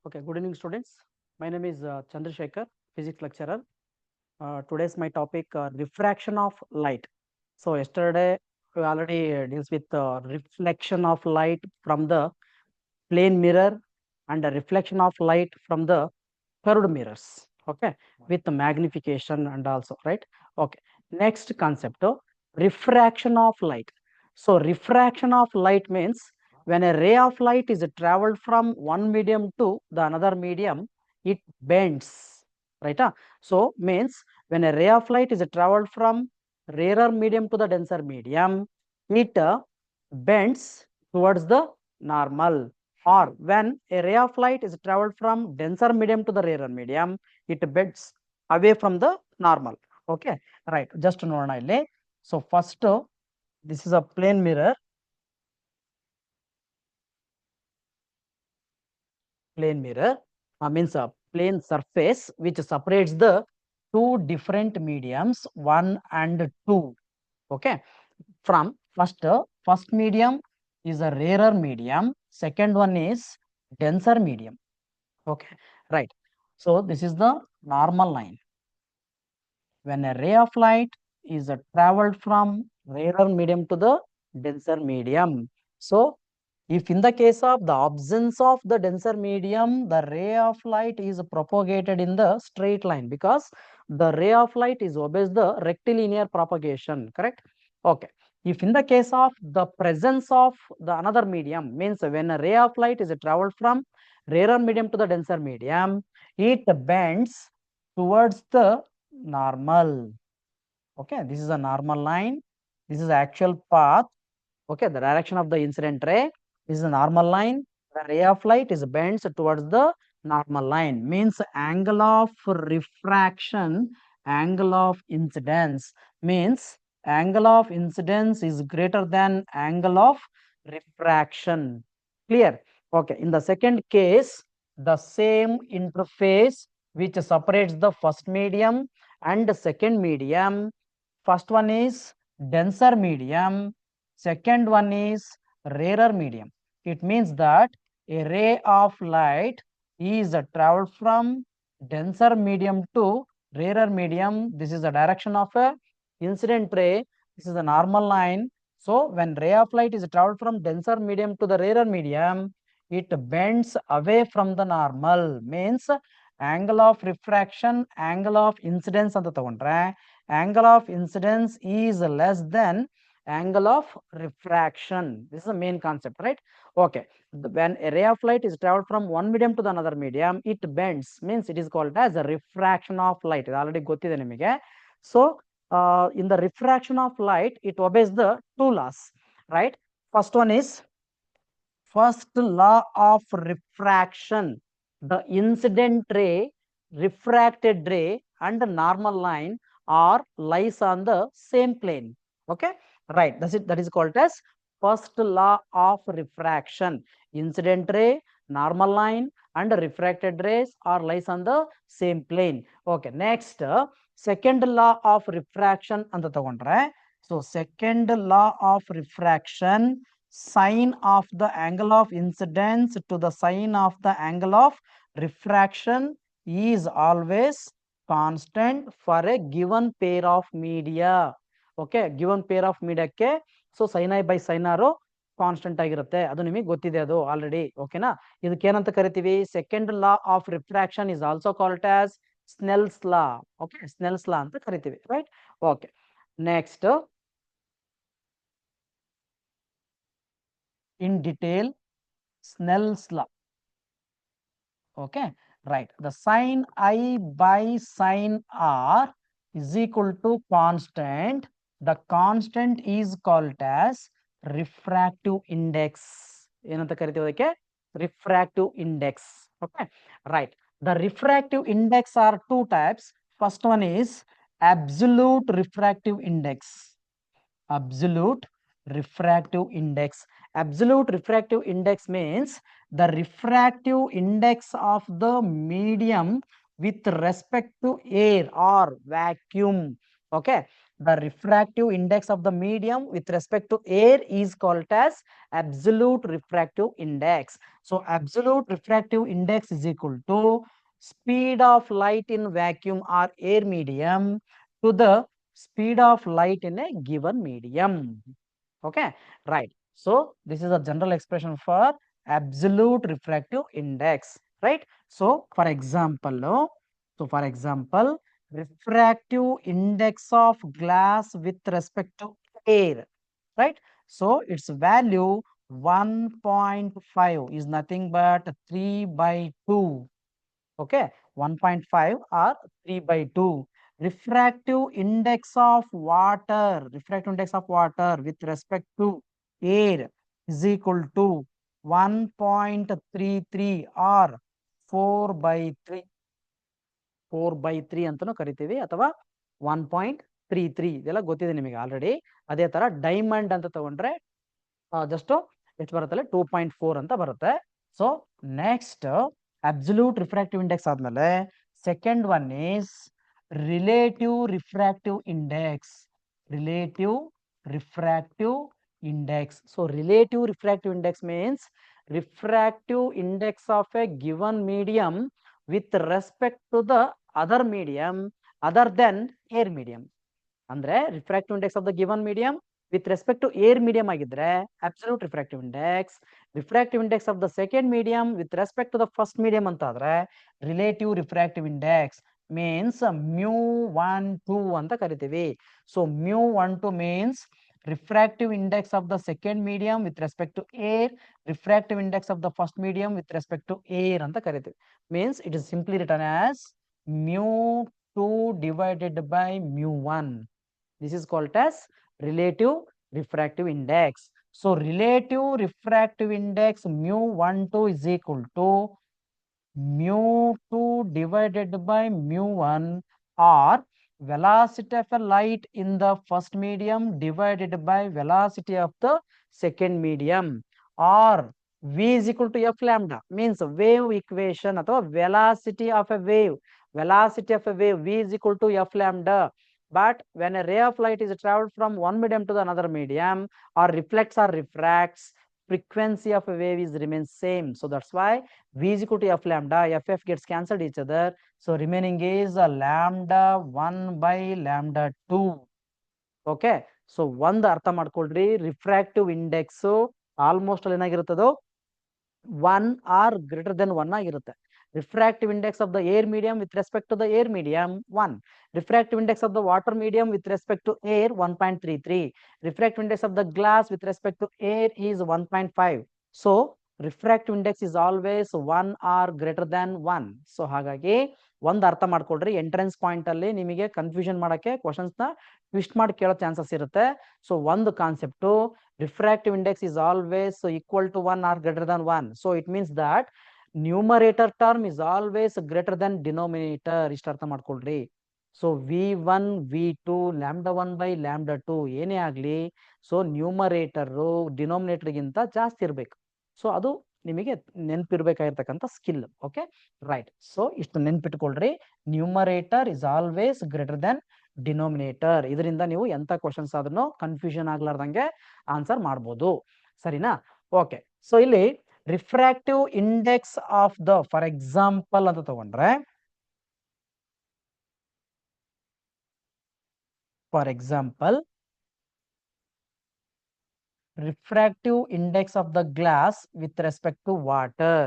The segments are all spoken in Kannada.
Okay, good evening, students. My name is Chandrasekhar, physics lecturer. Today's my topic refraction of light. So yesterday we already deals with reflection of light from the plane mirror and the reflection of light from the curved mirrors. Okay, with the magnification and also right. Okay, next concept refraction of light. So refraction of light means when a ray of light is traveled from one medium to the another medium, it bends, right? So means when a ray of light is traveled from rarer medium to the denser medium, it bends towards the normal. Or when a ray of light is traveled from denser medium to the rarer medium, it bends away from the normal. Okay, right. Just ನೋಡೋಣ ಇಲ್ಲಿ. So first, this is a plane mirror. Plane mirror means a plane surface which separates the two different mediums, 1 and 2. Okay, from first medium is a rarer medium, second one is denser medium. Okay, right. So this is the normal line. When a ray of light is traveled from rarer medium to the denser medium, so if in the case of the absence of the denser medium, the ray of light is propagated in the straight line, because the ray of light is obeys the rectilinear propagation, correct? Okay, if in the case of the presence of the another medium, means when a ray of light is traveled from rarer medium to the denser medium, it bends towards the normal. Okay, this is a normal line, this is the actual path. Okay, the direction of the incident ray, this is a normal line. The ray of light is bends towards the normal line, means angle of refraction, angle of incidence, means angle of incidence is greater than angle of refraction. Clear? Okay, in the second case, the same interface which separates the first medium and the second medium, first one is denser medium, second one is rarer medium. It means that a ray of light is traveled from denser medium to rarer medium. This is the direction of a incident ray. This is the normal line. So when ray of light is traveled from denser medium to the rarer medium, it bends away from the normal, means angle of refraction, angle of incidence ಅಂತ ತಗೊಂಡ್ರೆ angle of incidence is less than angle of refraction. This is the main concept, right? Okay, when a ray of light is traveled from one medium to the another medium, it bends, means it is called as a refraction of light. ಇದು already ಗೊತ್ತಿದೆ ನಿಮಗೆ. So in the refraction of light, it obeys the two laws, right? First one is first law of refraction. The incident ray, refracted ray, and the normal line are lies on the same plane. Okay, right. That's it. That is called as first law of refraction. Incident ray, normal line, and refracted rays are lies on the same plane. Okay. Next, second law of refraction ಅಂತ ತಗೊಂಡ್ರೆ, so second law of refraction, sine of the angle of incidence to the sine of the angle of refraction is always constant for a given pair of media. Okay, given pair of media ಕ್ಕೆ so sin I by sin r constant ಆಗಿರುತ್ತೆ, ಅದು ನಿಮಗೆ ಗೊತ್ತಿದೆ, ಅದು ಆಲ್ರೆಡಿ. ಓಕೆನಾ? ಇದಕ್ಕೆ ಏನಂತ ಕರಿತೀವಿ? Second law of refraction is also called as Snell's law. Okay, Snell's law ಅಂತ ಕರಿತೀವಿ, right? Okay, next in detail Snell's law. Okay, right. The sin I by sin r is equal to constant. The constant is called as refractive index. ಏನಂತ ಕರಿತೀವಿ ಅದಕ್ಕೆ? Refractive index. Okay, right. The refractive index are two types. First one is absolute refractive index. Absolute refractive index. Absolute refractive index means the refractive index of the medium with respect to air or vacuum. Okay, the refractive index of the medium with respect to air is called as absolute refractive index. So absolute refractive index is equal to speed of light in vacuum or air medium to the speed of light in a given medium. Okay, right. So this is a general expression for absolute refractive index, right? So for example, for example, refractive index of glass with respect to air, right? So its value 1.5 is nothing but 3 by 2. Okay, 1.5 or 3 by 2. Refractive index of water with respect to air is equal to 1.33 or 4 by 3. 4 by 3 ಅಂತಾನೂ ಕರಿತೀವಿ ಅಥವಾ 1.33 ಇದೆಲ್ಲ ಗೊತ್ತಿದೆ ನಿಮಗೆ ಆಲ್ರೆಡಿ. ಅದೇ ತರ ಡೈಮಂಡ್ ಅಂತ ತಗೊಂಡ್ರೆ ಜಸ್ಟ್ ಎಷ್ಟು ಬರುತ್ತಲ್ಲ 2.4 ಅಂತ ಬರುತ್ತೆ. So next absolute refractive index ಆದ್ಮೇಲೆ second one is relative refractive index. Relative refractive index. So relative refractive index means refractive index of a given medium with respect to the other medium other than air medium. ಅಂದ್ರೆ refractive index of the given medium with respect to air medium ಆಗಿದ್ರೆ absolute refractive index. Refractive index of the second medium with respect to the first medium ಅಂತ ಆದ್ರೆ ರಿಲೇಟಿವ್ ರಿಫ್ರಾಕ್ಟಿವ್ ಇಂಡೆಕ್ಸ್ ಮೀನ್ಸ್ μ12 ಅಂತ ಕರಿತೀವಿ. So μ12 means refractive index of the second medium with respect to air, refractive index of the first medium with respect to air ಅಂತ ಕರಿತೀವಿ. Means it is simply written as μ2 divided by μ1. This is called as relative refractive index. So relative refractive index μ12 is equal to μ2 divided by μ1 or velocity of a light in the first medium divided by velocity of the second medium, or v is equal to f lambda means wave equation ಅಥವಾ velocity of a wave. Velocity of a wave v is equal to f lambda. But when a ray of light is traveled from one medium to the another medium or reflects or refracts, frequency of a wave is remains same. So that's why v is equal to f lambda. F gets cancelled each other. So remaining is lambda 1 by lambda 2. Okay, so ಒಂದು ಅರ್ಥ ಮಾಡ್ಕೊಳ್ರಿ, ರಿಫ್ರಾಕ್ಟಿವ್ ಇಂಡೆಕ್ಸ್ ಆಲ್ಮೋಸ್ಟ್ ಅಲ್ಲಿ ಏನಾಗಿರುತ್ತದೋ 1 ಆರ್ ಗ್ರೇಟರ್ ದೆನ್ 1 ಆಗಿರುತ್ತೆ. Refractive index of the air medium with respect to the air medium 1. Refractive index of the water medium with respect to air 1.33. Refractive index of the glass with respect to air is 1.5. So refractive index is always 1 R greater than 1. So ಹಾಗಾಗಿ ಒಂದು ಅರ್ಥ ಮಾಡ್ಕೊಳ್ರಿ, ಎಂಟ್ರೆನ್ಸ್ ಪಾಯಿಂಟ್ ಅಲ್ಲಿ ನಿಮಗೆ ಕನ್ಫ್ಯೂಷನ್ ಮಾಡಕ್ಕೆ ಕ್ವಶನ್ಸ್ ನ ಟ್ವಿಸ್ಟ್ ಮಾಡಿ ಕೇಳೋ ಚಾನ್ಸಸ್ ಇರುತ್ತೆ. ಸೊ ಒಂದು concept refractive index is always equal to 1 or greater than 1. So it means that numerator term is always greater than denominator. ಇಷ್ಟ ಅರ್ಥ ಮಾಡ್ಕೊಳ್ರಿ. So v1 v2 lambda 1 by lambda 2 ಏನೇ ಆಗ್ಲಿ, ಸೊ ನ್ಯೂಮರೇಟರ್ ಡಿನೋಮಿನೇಟರ್ ಗಿಂತ ಜಾಸ್ತಿ ಇರ್ಬೇಕು. ಸೊ ಅದು ನಿಮಗೆ ನೆನ್ಪಿರ್ಬೇಕಾಗಿರ್ತಕ್ಕಂಥ ಸ್ಕಿಲ್. Okay, right. ಸೊ ಇಷ್ಟು ನೆನ್ಪಿಟ್ಕೊಳ್ರಿ, numerator is always greater than denominator. ಇದರಿಂದ ನೀವು ಎಂತ ಕ್ವಶನ್ಸ್ ಆದ್ರೂ ಕನ್ಫ್ಯೂಷನ್ ಆಗ್ಲಾರ್ದಂಗೆ ಆನ್ಸರ್ ಮಾಡ್ಬೋದು. ಸರಿನಾ? ಓಕೆ, ಸೊ ಇಲ್ಲಿ refractive index of the, for example ಅಂತ ತಗೊಂಡ್ರೆ, for example refractive index of the glass with respect to water.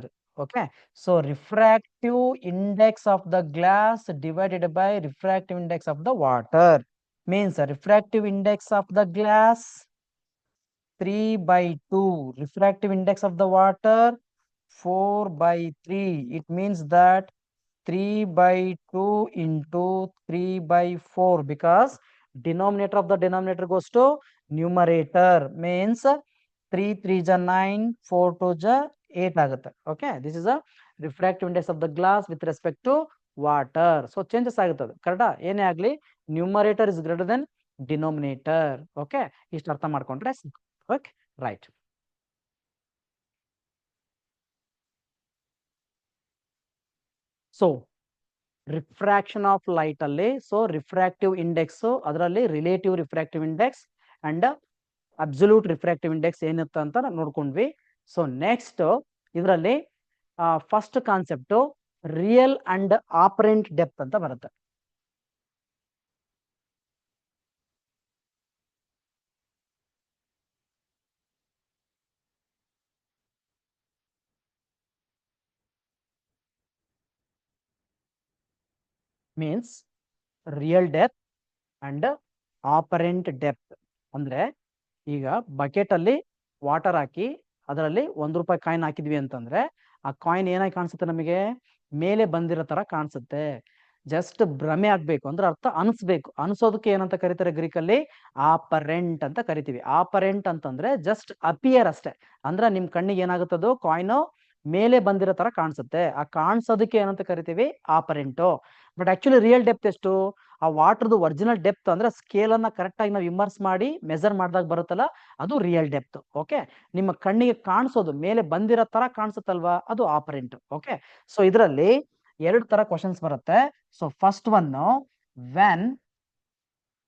Okay, so refractive index of the glass divided by refractive index of the water means refractive index of the glass 3 by 2, refractive index of the water 4 by 3. It means that 3 by 2 into 3 by 4 because denominator of the denominator goes to numerator. Means 3 3 is 9, 4 2 is 8 ಆಗುತ್ತೆ. Okay, this is a refractive index of the glass with respect to water. So changes ಆಗುತ್ತದೆ, ಕರೆಕ್ಟಾ? ಏನೇ ಆಗ್ಲಿ numerator is greater than denominator. Okay, ಇಷ್ಟು ಅರ್ಥ ಮಾಡ್ಕೊಂಡ್ರೆ okay, right. So refraction of light ಅಲ್ಲಿ ಸೊ ರಿಫ್ರಾಕ್ಟಿವ್ ಇಂಡೆಕ್ಸ್, ಅದರಲ್ಲಿ relative refractive index and absolute refractive index ಏನಿತ್ತು ಅಂತ ನೋಡ್ಕೊಂಡ್ವಿ. ಸೊ ನೆಕ್ಸ್ಟ್ ಇದರಲ್ಲಿ first concept real and apparent depth ಅಂತ ಬರುತ್ತೆ. Means real depth and apparent depth ಅಂದ್ರೆ ಈಗ ಬಕೆಟ್ ಅಲ್ಲಿ ವಾಟರ್ ಹಾಕಿ ಅದರಲ್ಲಿ ₹1 ಕಾಯಿನ್ ಹಾಕಿದ್ವಿ ಅಂತಂದ್ರೆ ಆ ಕಾಯಿನ್ ಏನಾಗಿ ಕಾಣಿಸುತ್ತೆ, ನಮಗೆ ಮೇಲೆ ಬಂದಿರೋ ತರ ಕಾಣಿಸುತ್ತೆ. ಜಸ್ಟ್ ಭ್ರಮೆ ಆಗ್ಬೇಕು ಅಂದ್ರೆ ಅರ್ಥ ಅನಿಸ್ಬೇಕು. ಅನಿಸೋದಕ್ಕೆ ಏನಂತ ಕರೀತಾರೆ ಗ್ರೀಕ್ ಅಲ್ಲಿ? ಆಪರೆಂಟ್ ಅಂತ ಕರಿತೀವಿ. ಆಪರೆಂಟ್ ಅಂತಂದ್ರೆ ಜಸ್ಟ್ ಅಪಿಯರ್ ಅಷ್ಟೇ. ಅಂದ್ರೆ ನಿಮ್ ಕಣ್ಣಿಗೆ ಏನಾಗುತ್ತದು ಕಾಯಿನ್ ಮೇಲೆ ಬಂದಿರೋ ತರ ಕಾಣಿಸುತ್ತೆ. ಆ ಕಾಣಿಸೋದಕ್ಕೆ ಏನಂತ ಕರಿತೀವಿ? ಆಪರೆಂಟು. ಬಟ್ ಆಕ್ಚುಲಿ ರಿಯಲ್ ಡೆಪ್ತ್ ಎಷ್ಟು? ಆ ವಾಟರ್ದು ಒರಿಜಿನಲ್ ಡೆಪ್ತ್ ಅಂದ್ರೆ ಸ್ಕೇಲ್ ಅನ್ನ ಕರೆಕ್ಟ್ ಆಗಿ ನಾವು ಇಮರ್ಸ್ ಮಾಡಿ ಮೆಜರ್ ಮಾಡಿದಾಗ ಬರುತ್ತಲ್ಲ, ಅದು ರಿಯಲ್ ಡೆಪ್ತ್. ಓಕೆ, ನಿಮ್ಮ ಕಣ್ಣಿಗೆ ಕಾಣಿಸೋದು ಮೇಲೆ ಬಂದಿರೋ ತರ ಕಾಣಿಸುತ್ತಲ್ವಾ, ಅದು ಆಪರೆಂಟ್. ಓಕೆ, ಸೊ ಇದರಲ್ಲಿ 2 ತರ ಕ್ವಶನ್ಸ್ ಬರುತ್ತೆ. So first one, when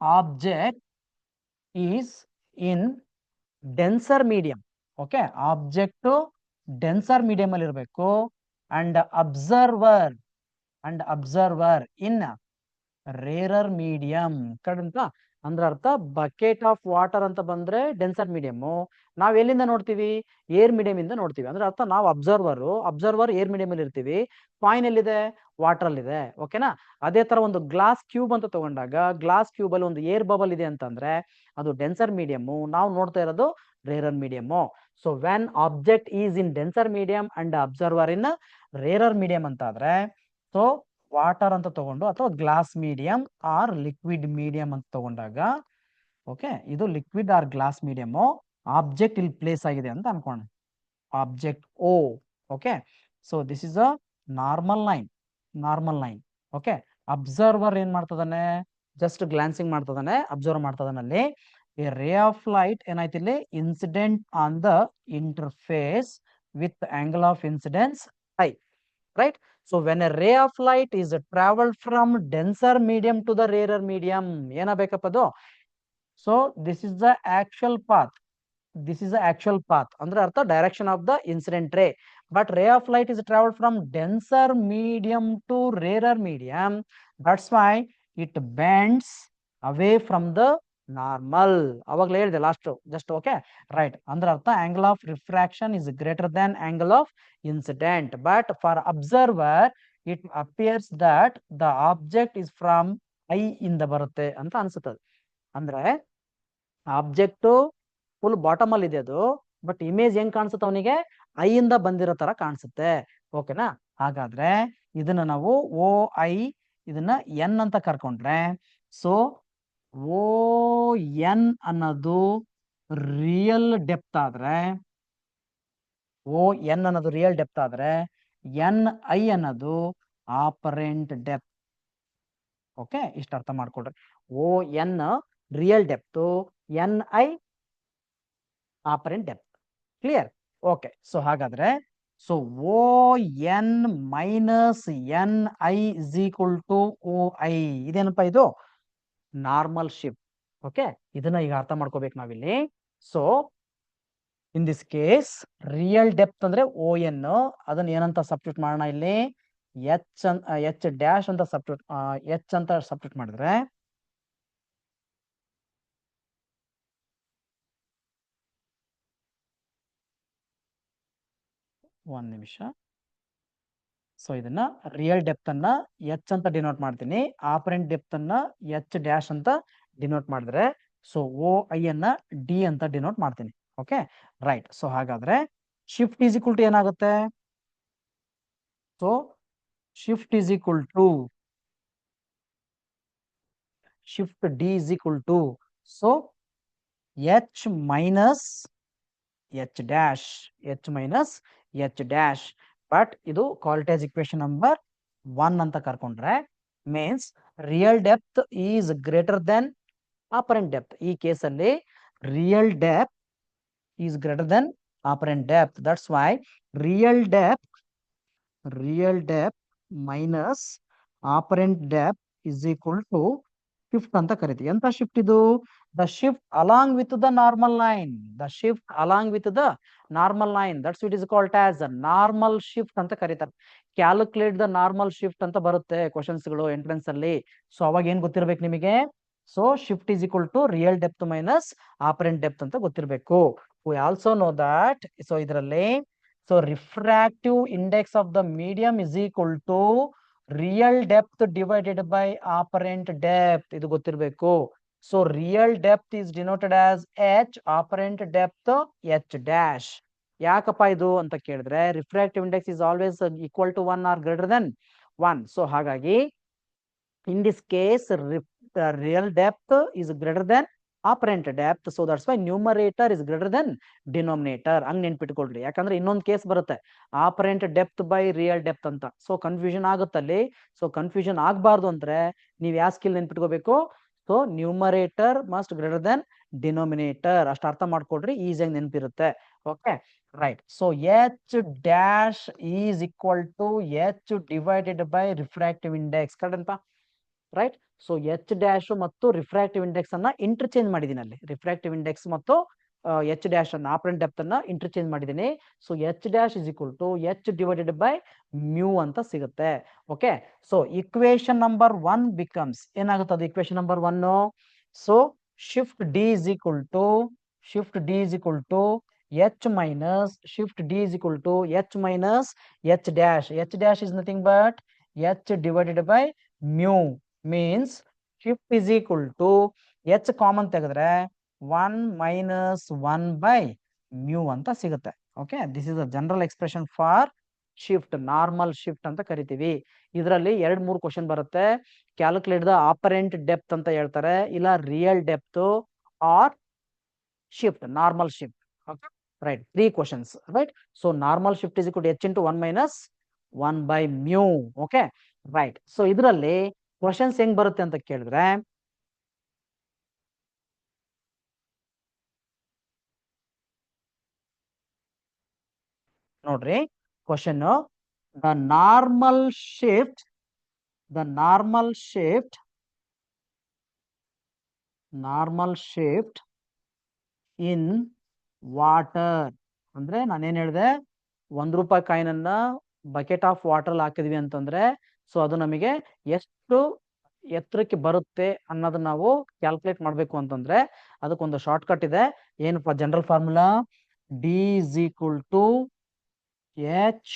object is in denser medium. Okay, object denser medium ಅಲ್ಲಿ ಇರಬೇಕು and observer in rarer medium. Correct ಅಂದ್ರೆ ಅರ್ಥ ಬಕೆಟ್ ಆಫ್ ವಾಟರ್ ಅಂತ ಬಂದ್ರೆ ಡೆನ್ಸರ್ ಮೀಡಿಯಂ. ನಾವ್ ಎಲ್ಲಿಂದ ನೋಡ್ತೀವಿ? ಏರ್ ಮೀಡಿಯಂ ಇಂದ ನೋಡ್ತೀವಿ. ಅಂದ್ರೆ ಅರ್ಥ ನಾವು ಅಬ್ಸರ್ವರ್ ಏರ್ ಮೀಡಿಯಂ ಅಲ್ಲಿ ಇರ್ತೀವಿ. ಕಾಯಿನ್ ಎಲ್ಲಿದೆ? ವಾಟರ್ ಅಲ್ಲಿ ಇದೆ. ಓಕೆನಾ? ಅದೇ ತರ ಒಂದು ಗ್ಲಾಸ್ ಕ್ಯೂಬ್ ಅಂತ ತಗೊಂಡಾಗ ಗ್ಲಾಸ್ ಕ್ಯೂಬ್ ಅಲ್ಲಿ ಒಂದು ಏರ್ ಬಬಲ್ ಇದೆ ಅಂತಂದ್ರೆ ಅದು ಡೆನ್ಸರ್ ಮೀಡಿಯಂ. ನಾವು ನೋಡ್ತಾ ಇರೋದು rarer medium. So when object is in denser medium and observer in rarer medium ಅಂತ ಆದ್ರೆ, ಸೊ ವಾಟರ್ ಅಂತ ತಗೊಂಡು ಅಥವಾ glass medium or liquid medium ಅಂತ ತಗೊಂಡಾಗ, ಓಕೆ, ಇದು liquid or glass medium, object ಇಲ್ಲಿ ಪ್ಲೇಸ್ ಆಗಿದೆ ಅಂತ ಅನ್ಕೋಣ. Object O. Okay, so this is a normal line. Okay, observer ಏನ್ ಮಾಡ್ತದಾನೆ? Just ಗ್ಲಾನ್ಸಿಂಗ್ ಮಾಡ್ತದಾನೆ, observe ಮಾಡ್ತದಾನೆ. ಅಲ್ಲಿ ಎ ರೇ ಆಫ್ ಲೈಟ್ ಏನಾಯ್ತು ಇಲ್ಲಿ? Incident on the interface with angle of incidence I. Right? So when a ray of light is traveled from denser medium to the rarer medium, ಏನಾಗಬೇಕಪ್ಪ? So this is the actual path. ಅಂದ್ರೆ ಅರ್ಥ ಡೈರೆಕ್ಷನ್ ಆಫ್ ದ ಇನ್ಸಿಡೆಂಟ್ ರೇ. But ray of light is traveled from denser medium to rarer medium. That's why it bends away from the normal. ಅವಾಗಲೇ ಹೇಳಿದೆ ಲಾಸ್ಟ್ ಜಸ್ಟ್. Okay, right. ಅಂದ್ರೆ ಅರ್ಥ angle of refraction is greater than angle of incident. But for observer it appears that the object is from I ಇಂದ ಬರುತ್ತೆ ಅಂತ ಅನ್ಸುತ್ತದೆ. ಅಂದ್ರೆ ಆಬ್ಜೆಕ್ಟ್ ಫುಲ್ ಬಾಟಮ್ ಅಲ್ಲಿ ಇದೆ ಅದು, ಬಟ್ ಇಮೇಜ್ ಹೆಂಗ್ ಕಾಣಿಸುತ್ತೆ ಅವನಿಗೆ? ಐ ಇಂದ ಬಂದಿರೋ ತರ ಕಾಣಿಸುತ್ತೆ. ಓಕೆನಾ? ಹಾಗಾದ್ರೆ ಇದನ್ನ ನಾವು ಓ ಐ, ಇದನ್ನ ಎನ್ ಅಂತ ಕರ್ಕೊಂಡ್ರೆ, ಸೊ ಓ ಎನ್ ಅನ್ನೋದು ರಿಯಲ್ ಡೆಪ್ತ್ ಆದ್ರೆ, ಎನ್ ಐ ಅನ್ನೋದು ಆಪರೆಂಟ್ ಡೆಪ್ತ್. ಓಕೆ, ಇಷ್ಟ ಅರ್ಥ ಮಾಡ್ಕೊಡ್ರಿ. O N real depth, N I apparent depth. Clear? Okay, so ಹಾಗಾದ್ರೆ so O N minus N I is equal to O I. ಇದೇನಪ್ಪ? ಇದು ನಾರ್ಮಲ್ ಶಿಫ್ಟ್. ಓಕೆ, ಇದನ್ನ ಈಗ ಅರ್ಥ ಮಾಡ್ಕೋಬೇಕು ನಾವಿಲ್ಲಿ. So in this case real depth ಅಂದ್ರೆ ಓ ಎನ್, ಅದನ್ನ ಏನಂತ ಸಬ್ಸ್ಟಿಟ್ಯೂಟ್ ಮಾಡೋಣ ಇಲ್ಲಿ? ಎಚ್ ಡ್ಯಾಶ್ ಅಂತ ಸಬ್ಸ್ಟಿಟ್ಯೂಟ್ ಮಾಡಿದ್ರೆ, ಒಂದ್ ನಿಮಿಷ. ಸೊ ಇದನ್ನ ರಿಯಲ್ ಡೆಪ್ತ್ ಅನ್ನ ಎಚ್ ಅಂತ ಡಿನೋಟ್ ಮಾಡ್ತೀನಿ, ಆಪರೆಂಟ್ ಡೆಪ್ತ್ ಅನ್ನ ಎಚ್ ಡ್ಯಾಶ್ ಅಂತ ಡಿನೋಟ್ ಮಾಡಿದ್ರೆ, ಸೊ ಓ ಐ ಅನ್ನ ಡಿ ಅಂತ ಡಿನೋಟ್ ಮಾಡ್ತೀನಿ. Okay, right. ಸೊ ಹಾಗಾದ್ರೆ ಶಿಫ್ಟ್ ಈಸ್ ಈಕ್ವಲ್ ಟು ಏನಾಗುತ್ತೆ? So shift is equal to shift D is equal to so H minus H dash. But ಇದು ಕ್ವಾಲಿಟೈಸ್ ಇಕ್ವೇಶನ್ ನಂಬರ್ 1 ಅಂತ ಕರ್ಕೊಂಡ್ರೆ, means real depth is greater than apparent depth. ಈ ಕೇಸಲ್ಲಿ real depth is greater than apparent depth. That's why real depth minus apparent depth is equal to shift ಅಂತ ಕರಿತೀವಿ. ಎಂತ ಶಿಫ್ಟ್ ಇದು? The shift along with the normal line. The shift along with the normal line, that's it is called as normal shift ಅಂತ ಕರೀತಾರೆ. ಕ್ಯಾಲ್ಕುಲೇಟ್ ದ ನಾರ್ಮಲ್ ಶಿಫ್ಟ್ ಅಂತ ಬರುತ್ತೆ ಕ್ವಶನ್ಸ್ ಗಳು ಎಂಟ್ರೆನ್ಸ್ ಅಲ್ಲಿ. ಸೊ ಅವಾಗ ಏನ್ ಗೊತ್ತಿರ್ಬೇಕು ನಿಮಗೆ? So shift is equal to real depth minus apparent depth ಅಂತ ಗೊತ್ತಿರ್ಬೇಕು. We also know that. So ಇದರಲ್ಲಿ so refractive index of the medium is equal to real depth divided by apparent depth. ಇದು ಗೊತ್ತಿರಬೇಕು. So real depth is denoted as H, apparent depth H dash. ಯಾಕಪ್ಪ ಇದು ಅಂತ ಕೇಳಿದ್ರೆ, refractive index is always equal to 1 R greater than 1. So ಹಾಗಾಗಿ in this case real depth is greater than apparent depth, so that's why numerator is greater than denominator. ಹಂಗ್ ನೆನ್ಪಿಟ್ಕೊಳ್ರಿ, ಯಾಕಂದ್ರೆ ಇನ್ನೊಂದು ಕೇಸ್ ಬರುತ್ತೆ apparent depth by real depth ಅಂತ. ಸೊ ಕನ್ಫ್ಯೂಷನ್ ಆಗುತ್ತಲ್ಲಿ. ಸೊ ಕನ್ಫ್ಯೂಷನ್ ಆಗ್ಬಾರ್ದು ಅಂದ್ರೆ ನೀವ್ ಯಾವ ಸ್ಕಿಲ್ ನೆನ್ಪಿಟ್ಕೋಬೇಕು? So numerator must greater than denominator. ಅಷ್ಟು ಅರ್ಥ ಮಾಡ್ಕೊಳ್ರಿ, ಈಸಿಯಾಗಿ ನೆನಪಿರುತ್ತೆ. Okay, right. So H dash is equal to H divided by refractive index. Correct? Right. So H dash ಮತ್ತು ರಿಫ್ರಾಕ್ಟಿವ್ ಇಂಡೆಕ್ಸ್ ಅನ್ನ ಇಂಟರ್ಚೇಂಜ್ ಮಾಡಿದೀನಿ ಅಲ್ಲಿ. ರಿಫ್ರಾಕ್ಟಿವ್ ಇಂಡೆಕ್ಸ್ ಮತ್ತು ಎಚ್ ಡ್ಯಾಶ್ ಅನ್ನ, ಆಪರೆಂಟ್ ಡೆಪ್ತ್ ಅನ್ನ ಇಂಟರ್ಚೇಂಜ್ ಮಾಡಿದೀನಿ. So H dash is equal to H divided by mu ಅಂತ ಸಿಗುತ್ತೆ. Okay, so equation number 1 becomes ಏನಾಗುತ್ತೆ? ಅದು equation number 1. So shift D is equal to H minus shift D is equal to H minus H dash. H dash is nothing but H divided by mu. Means shift is equal to H common ತೆಗೆದ್ರೆ 1 ಮೈನಸ್ 1 ಬೈ ಮ್ಯೂ ಅಂತ ಸಿಗುತ್ತೆ. Okay, this is a general expression for shift, normal shift ಅಂತ ಕರಿತೀವಿ. ಇದರಲ್ಲಿ 2-3 ಕ್ವಶನ್ ಬರುತ್ತೆ. ಕ್ಯಾಲ್ಕುಲೇಟ್ ದ ಆಪರೆಂಟ್ ಡೆಪ್ತ್ ಅಂತ ಹೇಳ್ತಾರೆ, ಇಲ್ಲ real depth or shift, normal shift. Okay, right. 3 questions, right. So normal shift is equal to H into 1 minus 1 by mu. Okay, right. So ಇದರಲ್ಲಿ ಕ್ವಶನ್ಸ್ ಹೆಂಗ್ ಬರುತ್ತೆ ಅಂತ ಕೇಳಿದ್ರೆ, ನೋಡ್ರಿ question, the normal shift in water. ಅಂದ್ರೆ ನಾನೇನ್ ಹೇಳಿದೆ, ₹1 ಕಾಯಿನ್ ಅನ್ನ ಬಕೆಟ್ ಆಫ್ ವಾಟರ್ ಹಾಕಿದ್ವಿ ಅಂತಂದ್ರೆ, ಸೊ ಅದು ನಮಗೆ ಎಷ್ಟು ಎತ್ತರಕ್ಕೆ ಬರುತ್ತೆ ಅನ್ನೋದನ್ನ ನಾವು ಕ್ಯಾಲ್ಕುಲೇಟ್ ಮಾಡ್ಬೇಕು ಅಂತಂದ್ರೆ ಅದಕ್ಕೊಂದು ಶಾರ್ಟ್ ಕಟ್ ಇದೆ. ಏನಪ್ಪಾ general formula? D is equal to H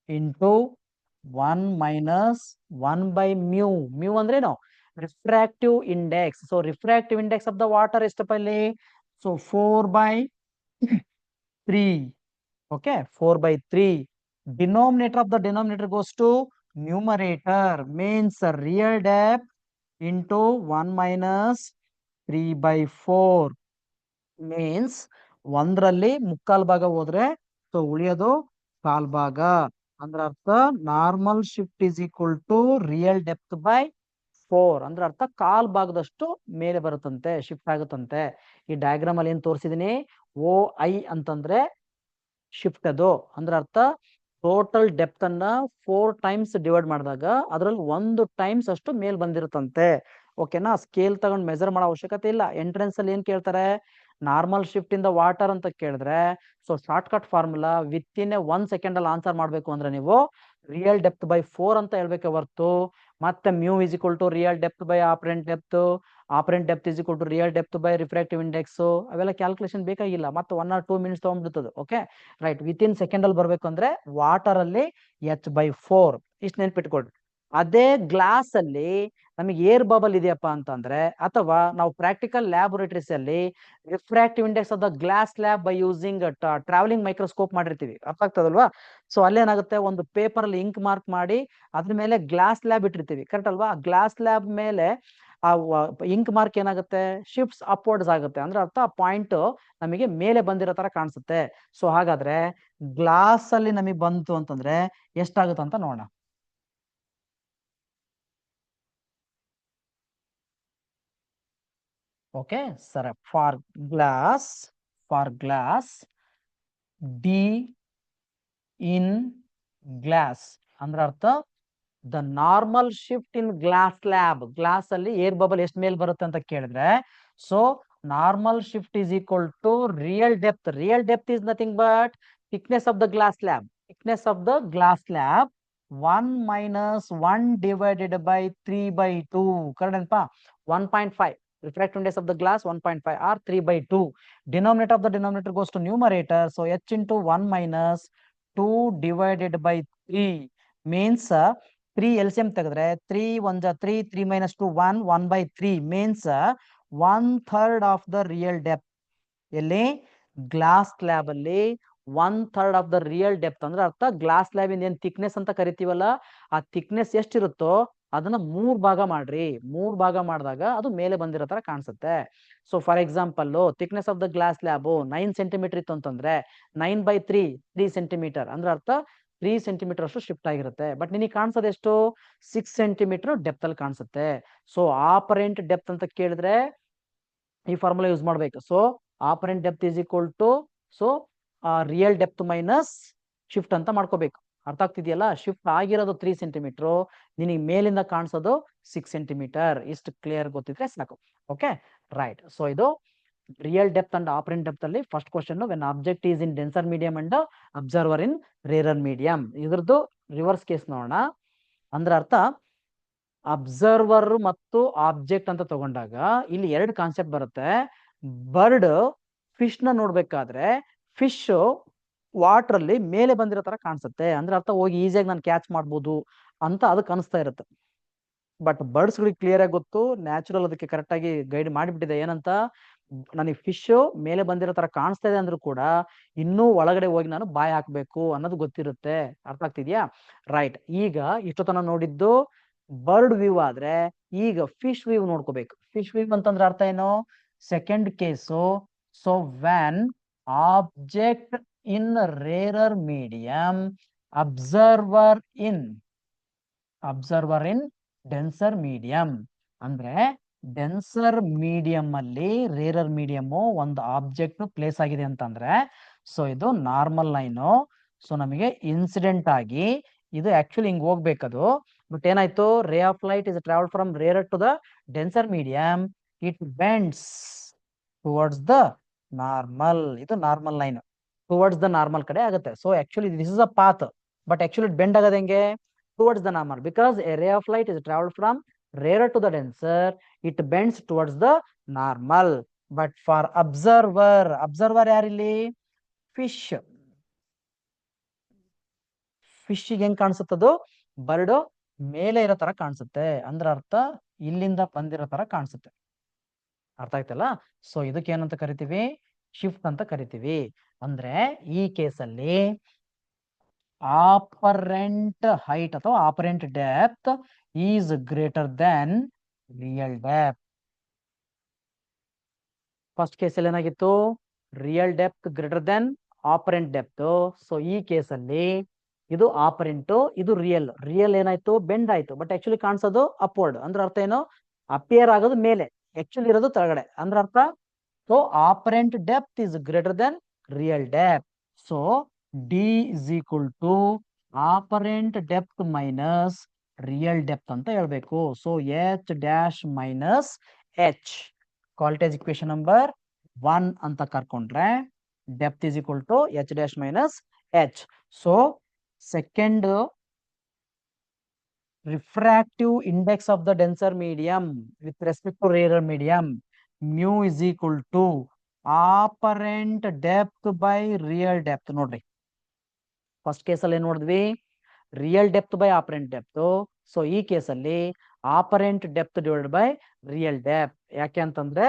into 1 minus 1 by mu. Mu ಅಂದ್ರೆ ಏನು? Refractive index. So refractive index of the water ಎಷ್ಟಪ್ಪ ಇಲ್ಲಿ? So 4/3. Okay, 4/3. Denominator of the denominator goes to numerator, means real depth into 1 minus 3/4. means 1ರಲ್ಲಿ ಮುಕ್ಕಾಲ್ ಭಾಗ ಹೋದ್ರೆ ಸೊ ಉಳಿಯೋದು ಕಾಲ್ ಭಾಗ. ಅಂದ್ರೆ ಅರ್ಥ normal shift is equal to real depth by 4. ಅಂದ್ರೆ ಅರ್ಥ ಕಾಲ್ ಭಾಗದಷ್ಟು ಮೇಲೆ ಬರುತ್ತಂತೆ, ಶಿಫ್ಟ್ ಆಗುತ್ತಂತೆ. ಈ ಡಯಾಗ್ರಾಮ್ ಅಲ್ಲಿ ಏನ್ ತೋರಿಸಿದೀನಿ, OI ಅಂತಂದ್ರೆ ಶಿಫ್ಟ್. ಅದು ಅಂದ್ರೆ ಅರ್ಥ ಟೋಟಲ್ ಡೆಪ್ತ್ ಅನ್ನ 4 ಟೈಮ್ಸ್ ಡಿವೈಡ್ ಮಾಡಿದಾಗ ಅದ್ರಲ್ಲಿ 1 ಟೈಮ್ಸ್ ಅಷ್ಟು ಮೇಲ್ ಬಂದಿರುತ್ತಂತೆ. ಓಕೆನಾ? ಸ್ಕೇಲ್ ತಗೊಂಡ್ ಮೆಜರ್ ಮಾಡೋ ಅವಶ್ಯಕತೆ ಇಲ್ಲ. ಎಂಟ್ರೆನ್ಸ್ ಅಲ್ಲಿ ಏನ್ ಕೇಳ್ತಾರೆ, normal shift in the water ಅಂತ ಕೇಳಿದ್ರೆ, so short cut formula with in 1 second ಅಲ್ಲಿ ಆನ್ಸರ್ ಮಾಡ್ಬೇಕು ಅಂದ್ರೆ ನೀವು ರಿಯಲ್ ಡೆಪ್ತ್ ಬೈ 4 ಅಂತ ಹೇಳ್ಬೇಕೆ ಹೊರ್ತು ಮತ್ತೆ mu is equal to real depth by apparent depth is equal to real depth by refractive index ಅವೆಲ್ಲ ಕ್ಯಾಲ್ಕುಲೇಷನ್ ಬೇಕಾಗಿಲ್ಲ. ಮತ್ತೆ 1 or 2 ಮಿನಿಟ್ಸ್ ತಗೊಂಡ್ಬಿಡ್ತದೆ. Okay, right. Within second ಅಲ್ಲಿ ಬರ್ಬೇಕು ಅಂದ್ರೆ ವಾಟರ್ ಅಲ್ಲಿ H/4 ಇಷ್ಟು ನೆನ್ಪಿಟ್ಕೊಳ್ರಿ. ಅದೇ ಗ್ಲಾಸ್ ಅಲ್ಲಿ ನಮಗೆ ಏರ್ ಬಬಲ್ ಇದೆಯಪ್ಪ ಅಂತಂದ್ರೆ, ಅಥವಾ ನಾವು ಪ್ರಾಕ್ಟಿಕಲ್ ಲ್ಯಾಬೋರೇಟರೀಸ್ ಅಲ್ಲಿ refractive index of the glass lab by using travelling microscope ಮಾಡಿರ್ತೀವಿ, ಅರ್ಥ ಆಗ್ತದಲ್ವಾ? ಸೊ ಅಲ್ಲೇನಾಗುತ್ತೆ, ಒಂದು ಪೇಪರ್ ಅಲ್ಲಿ ಇಂಕ್ ಮಾರ್ಕ್ ಮಾಡಿ ಅದ್ರ ಮೇಲೆ ಗ್ಲಾಸ್ ಲ್ಯಾಬ್ ಇಟ್ಟಿರ್ತೀವಿ, ಕರೆಕ್ಟ್ ಅಲ್ವಾ? ಗ್ಲಾಸ್ ಲ್ಯಾಬ್ ಮೇಲೆ ಆ ಇಂಕ್ ಮಾರ್ಕ್ ಏನಾಗುತ್ತೆ, ಶಿಫ್ಟ್ಸ್ ಅಪ್ವರ್ಡ್ಸ್ ಆಗುತ್ತೆ. ಅಂದ್ರೆ ಅರ್ಥ ಆ ಪಾಯಿಂಟ್ ನಮಗೆ ಮೇಲೆ ಬಂದಿರೋ ತರ ಕಾಣಿಸುತ್ತೆ. ಸೊ ಹಾಗಾದ್ರೆ ಗ್ಲಾಸ್ ಅಲ್ಲಿ ನಮಗೆ ಬಂತು ಅಂತಂದ್ರೆ ಎಷ್ಟಾಗುತ್ತೆ ಅಂತ ನೋಡೋಣ. Okay sir, for glass D in glass ಅಂದ್ರೆ ಅರ್ಥ the normal shift in glass slab, glass ಅಲ್ಲಿ ಏರ್ ಬಬಲ್ ಎಷ್ಟು ಮೇಲ್ ಬರುತ್ತೆ ಅಂತ ಕೇಳಿದ್ರೆ, so normal shift is equal to real depth. Real depth is nothing but thickness of the glass slab. Thickness of the glass slab 1 minus 1 divided by 3 by 2. Correct anpa? 1.5. Refractive index of the glass 1.5 or 3 by 2. Denominator of the denominator goes to numerator. So h into 1 minus 2 divided by 3 means 3 LCM ತೆಗೆದ್ರೆ 3 1 3 3 minus 2 1 1 by 3 means 1/3 of the real depth. ಎಲ್ಲಿ ಗ್ಲಾಸ್ ಸ್ಲ್ಯಾಬ್ ಅಲ್ಲಿ 1/3 ಆಫ್ ದ ರಿಯಲ್ ಡೆಪ್ತ್ ಅಂದ್ರೆ ಅರ್ಥ ಗ್ಲಾಸ್ ಸ್ಲ್ಯಾಬ್ ಇಂದ ಏನ್ ಥಿಕ್ನೆಸ್ ಅಂತ ಕರಿತೀವಲ್ಲ, ಆ ಥಿಕ್ನೆಸ್ ಎಷ್ಟಿರುತ್ತೋ ಅದನ್ನ 3 ಭಾಗ ಮಾಡ್ರಿ. 3 ಭಾಗ ಮಾಡಿದಾಗ ಅದು ಮೇಲೆ ಬಂದಿರೋ ತರ ಕಾಣಿಸುತ್ತೆ. So for example thickness of the glass slab 9 centimetre ಇತ್ತು ಅಂತಂದ್ರೆ 9 by 3 3 ಸೆಂಟಿಮೀಟರ್ ಅಂದ್ರೆ ಅರ್ಥ 3 ಸೆಂಟಿಮೀಟರ್ ಅಷ್ಟು ಶಿಫ್ಟ್ ಆಗಿರುತ್ತೆ. ಬಟ್ ನಿನಗೆ ಕಾಣಿಸೋದು ಎಷ್ಟು? 6 ಸೆಂಟಿಮೀಟರ್ ಡೆಪ್ತ್ ಅಲ್ಲಿ ಕಾಣಿಸುತ್ತೆ. ಸೊ ಆಪರೆಂಟ್ ಡೆಪ್ತ್ ಅಂತ ಕೇಳಿದ್ರೆ ಈ ಫಾರ್ಮುಲಾ ಯೂಸ್ ಮಾಡ್ಬೇಕು. So apparent depth is equal to so real depth minus shift ಅಂತ ಮಾಡ್ಕೋಬೇಕು. ಅರ್ಥ ಆಗ್ತಿದೆಯಲ್ಲ? ಶಿಫ್ಟ್ ಆಗಿರೋದು 3 ಸೆಂಟಿಮೀಟರ್, ನಿನಗೆ ಮೇಲಿಂದ ಕಾಣಿಸೋದು 6 ಸೆಂಟಿಮೀಟರ್. ಇಷ್ಟು ಕ್ಲಿಯರ್ ಗೊತ್ತಿದ್ರೆ ಸಾಕು. Okay, right. ಸೊ ಇದು real depth and apparent depth ಅಲ್ಲಿ first question, when object is in denser medium and observer in rarer medium. ಇದ್ರದ್ದು ರಿವರ್ಸ್ ಕೇಸ್ ನೋಡೋಣ. ಅಂದ್ರೆ ಅರ್ಥ ಅಬ್ಸರ್ವರ್ ಮತ್ತು ಆಬ್ಜೆಕ್ಟ್ ಅಂತ ತಗೊಂಡಾಗ ಇಲ್ಲಿ 2 ಕಾನ್ಸೆಪ್ಟ್ ಬರುತ್ತೆ. ಬರ್ಡ್ ಫಿಶ್ ನ ನೋಡ್ಬೇಕಾದ್ರೆ ಫಿಶ್ ವಾಟರ್ ಅಲ್ಲಿ ಮೇಲೆ ಬಂದಿರೋ ತರ ಕಾಣಿಸುತ್ತೆ. ಅಂದ್ರೆ ಅರ್ಥ ಹೋಗಿ ಈಸಿಯಾಗಿ ನಾನು ಕ್ಯಾಚ್ ಮಾಡ್ಬೋದು ಅಂತ ಅದಕ್ಕೆ ಅನಿಸ್ತಾ ಇರುತ್ತೆ. ಬಟ್ ಬರ್ಡ್ಸ್ ಗಳಿಗೆ ಕ್ಲಿಯರ್ ಆಗಿ ಗೊತ್ತು, ನ್ಯಾಚುರಲ್ ಅದಕ್ಕೆ ಕರೆಕ್ಟ್ ಆಗಿ ಗೈಡ್ ಮಾಡಿಬಿಟ್ಟಿದೆ. ಏನಂತ, ನನಗೆ ಫಿಶ್ ಮೇಲೆ ಬಂದಿರೋ ತರ ಕಾಣಿಸ್ತಾ ಇದೆ ಅಂದ್ರೂ ಕೂಡ ಇನ್ನೂ ಒಳಗಡೆ ಹೋಗಿ ನಾನು ಬಾಯ್ ಹಾಕ್ಬೇಕು ಅನ್ನೋದು ಗೊತ್ತಿರುತ್ತೆ. ಅರ್ಥ ಆಗ್ತಿದ್ಯಾ? ರೈಟ್. ಈಗ ಇಷ್ಟೊತ್ತನ ನೋಡಿದ್ದು ಬರ್ಡ್ ವ್ಯೂ ಆದ್ರೆ ಈಗ ಫಿಶ್ ವ್ಯೂ ನೋಡ್ಕೋಬೇಕು. ಫಿಶ್ ವ್ಯೂ ಅಂತಂದ್ರೆ ಅರ್ಥ ಏನು? Second case. So when object in rarer medium, observer in denser medium. ಅಂದ್ರೆ ಡೆನ್ಸರ್ ಮೀಡಿಯಂ ಅಲ್ಲಿ ರೇರರ್ ಮೀಡಿಯಂ ಒಂದು ಆಬ್ಜೆಕ್ಟ್ ಪ್ಲೇಸ್ ಆಗಿದೆ ಅಂತಂದ್ರೆ, ಸೊ ಇದು ನಾರ್ಮಲ್ ಲೈನು. ಸೊ ನಮಗೆ ಇನ್ಸಿಡೆಂಟ್ ಆಗಿ ಇದು ಆಕ್ಚುಲಿ ಹಿಂಗ್ ಹೋಗ್ಬೇಕದು. ಬಟ್ ಏನಾಯ್ತು, ray of light is travel from rarer to the denser medium, it bends towards the normal. ಇದು normal line towards the normal ಕಡೆ ಆಗುತ್ತೆ. So actually this is a path, but actually it bend ಆಗೋದು ಹೆಂಗೆ? Towards the normal, because a ray of light is traveled from rarer to the denser, it bends towards the normal. But for observer ಯಾರಿಲ್ಲಿ? ಫಿಶ್. ಫಿಶ್ ಹೆಂಗ್ ಕಾಣಿಸುತ್ತದು? ಬರ್ಡ್ ಮೇಲೆ ಇರೋ ತರ ಕಾಣಿಸುತ್ತೆ. ಅಂದ್ರ ಅರ್ಥ ಇಲ್ಲಿಂದ ಬಂದಿರೋ ತರ ಕಾಣಿಸುತ್ತೆ. ಅರ್ಥ ಆಯ್ತಲ್ಲ? ಸೊ ಇದಕ್ಕೆ ಏನಂತ ಕರಿತೀವಿ? ಶಿಫ್ಟ್ ಅಂತ ಕರಿತೀವಿ. ಅಂದ್ರೆ ಈ ಕೇಸಲ್ಲಿ ಆಪರೆಂಟ್ ಹೈಟ್ ಅಥವಾ apparent depth is greater than real depth. First ಕೇಸಲ್ಲಿ ಏನಾಗಿತ್ತು? Real depth greater than apparent depth. So ಈ ಕೇಸಲ್ಲಿ ಇದು ಆಪರೆಂಟ್, ಇದು ರಿಯಲ್. ರಿಯಲ್ ಏನಾಯ್ತು? ಬೆಂಡ್ ಆಯ್ತು. ಬಟ್ ಆಕ್ಚುಲಿ ಕಾಣಿಸೋದು ಅಪ್ವರ್ಡ್. ಅಂದ್ರೆ ಅರ್ಥ ಏನು? ಅಪಿಯರ್ ಆಗೋದು ಮೇಲೆ, ಆಕ್ಚುಲಿ ಇರೋದು ಕೆಳಗಡೆ. ಅಂದ್ರೆ ಅರ್ಥ so apparent depth is greater than real depth. So D is equal to apparent depth minus real depth ಅಂತ ಹೇಳ್ಬೇಕು. So H dash minus H, ಕ್ವಾಲಿಟೇಜ್ ಇಕ್ವೇಶನ್ ನಂಬರ್ 1 ಅಂತ ಕರ್ಕೊಂಡ್ರೆ depth is equal to H dash minus H. So second refractive index of the denser medium with respect to rarer medium, mu is equal to apparent depth by real depth. ನೋಡ್ರಿ, ಫಸ್ಟ್ ಕೇಸಲ್ಲಿ ಏನ್ ನೋಡಿದ್ವಿ? Real depth by apparent depth. So ಈ ಕೇಸಲ್ಲಿ operant depth divided by real depth. ಯಾಕೆ ಅಂತಂದ್ರೆ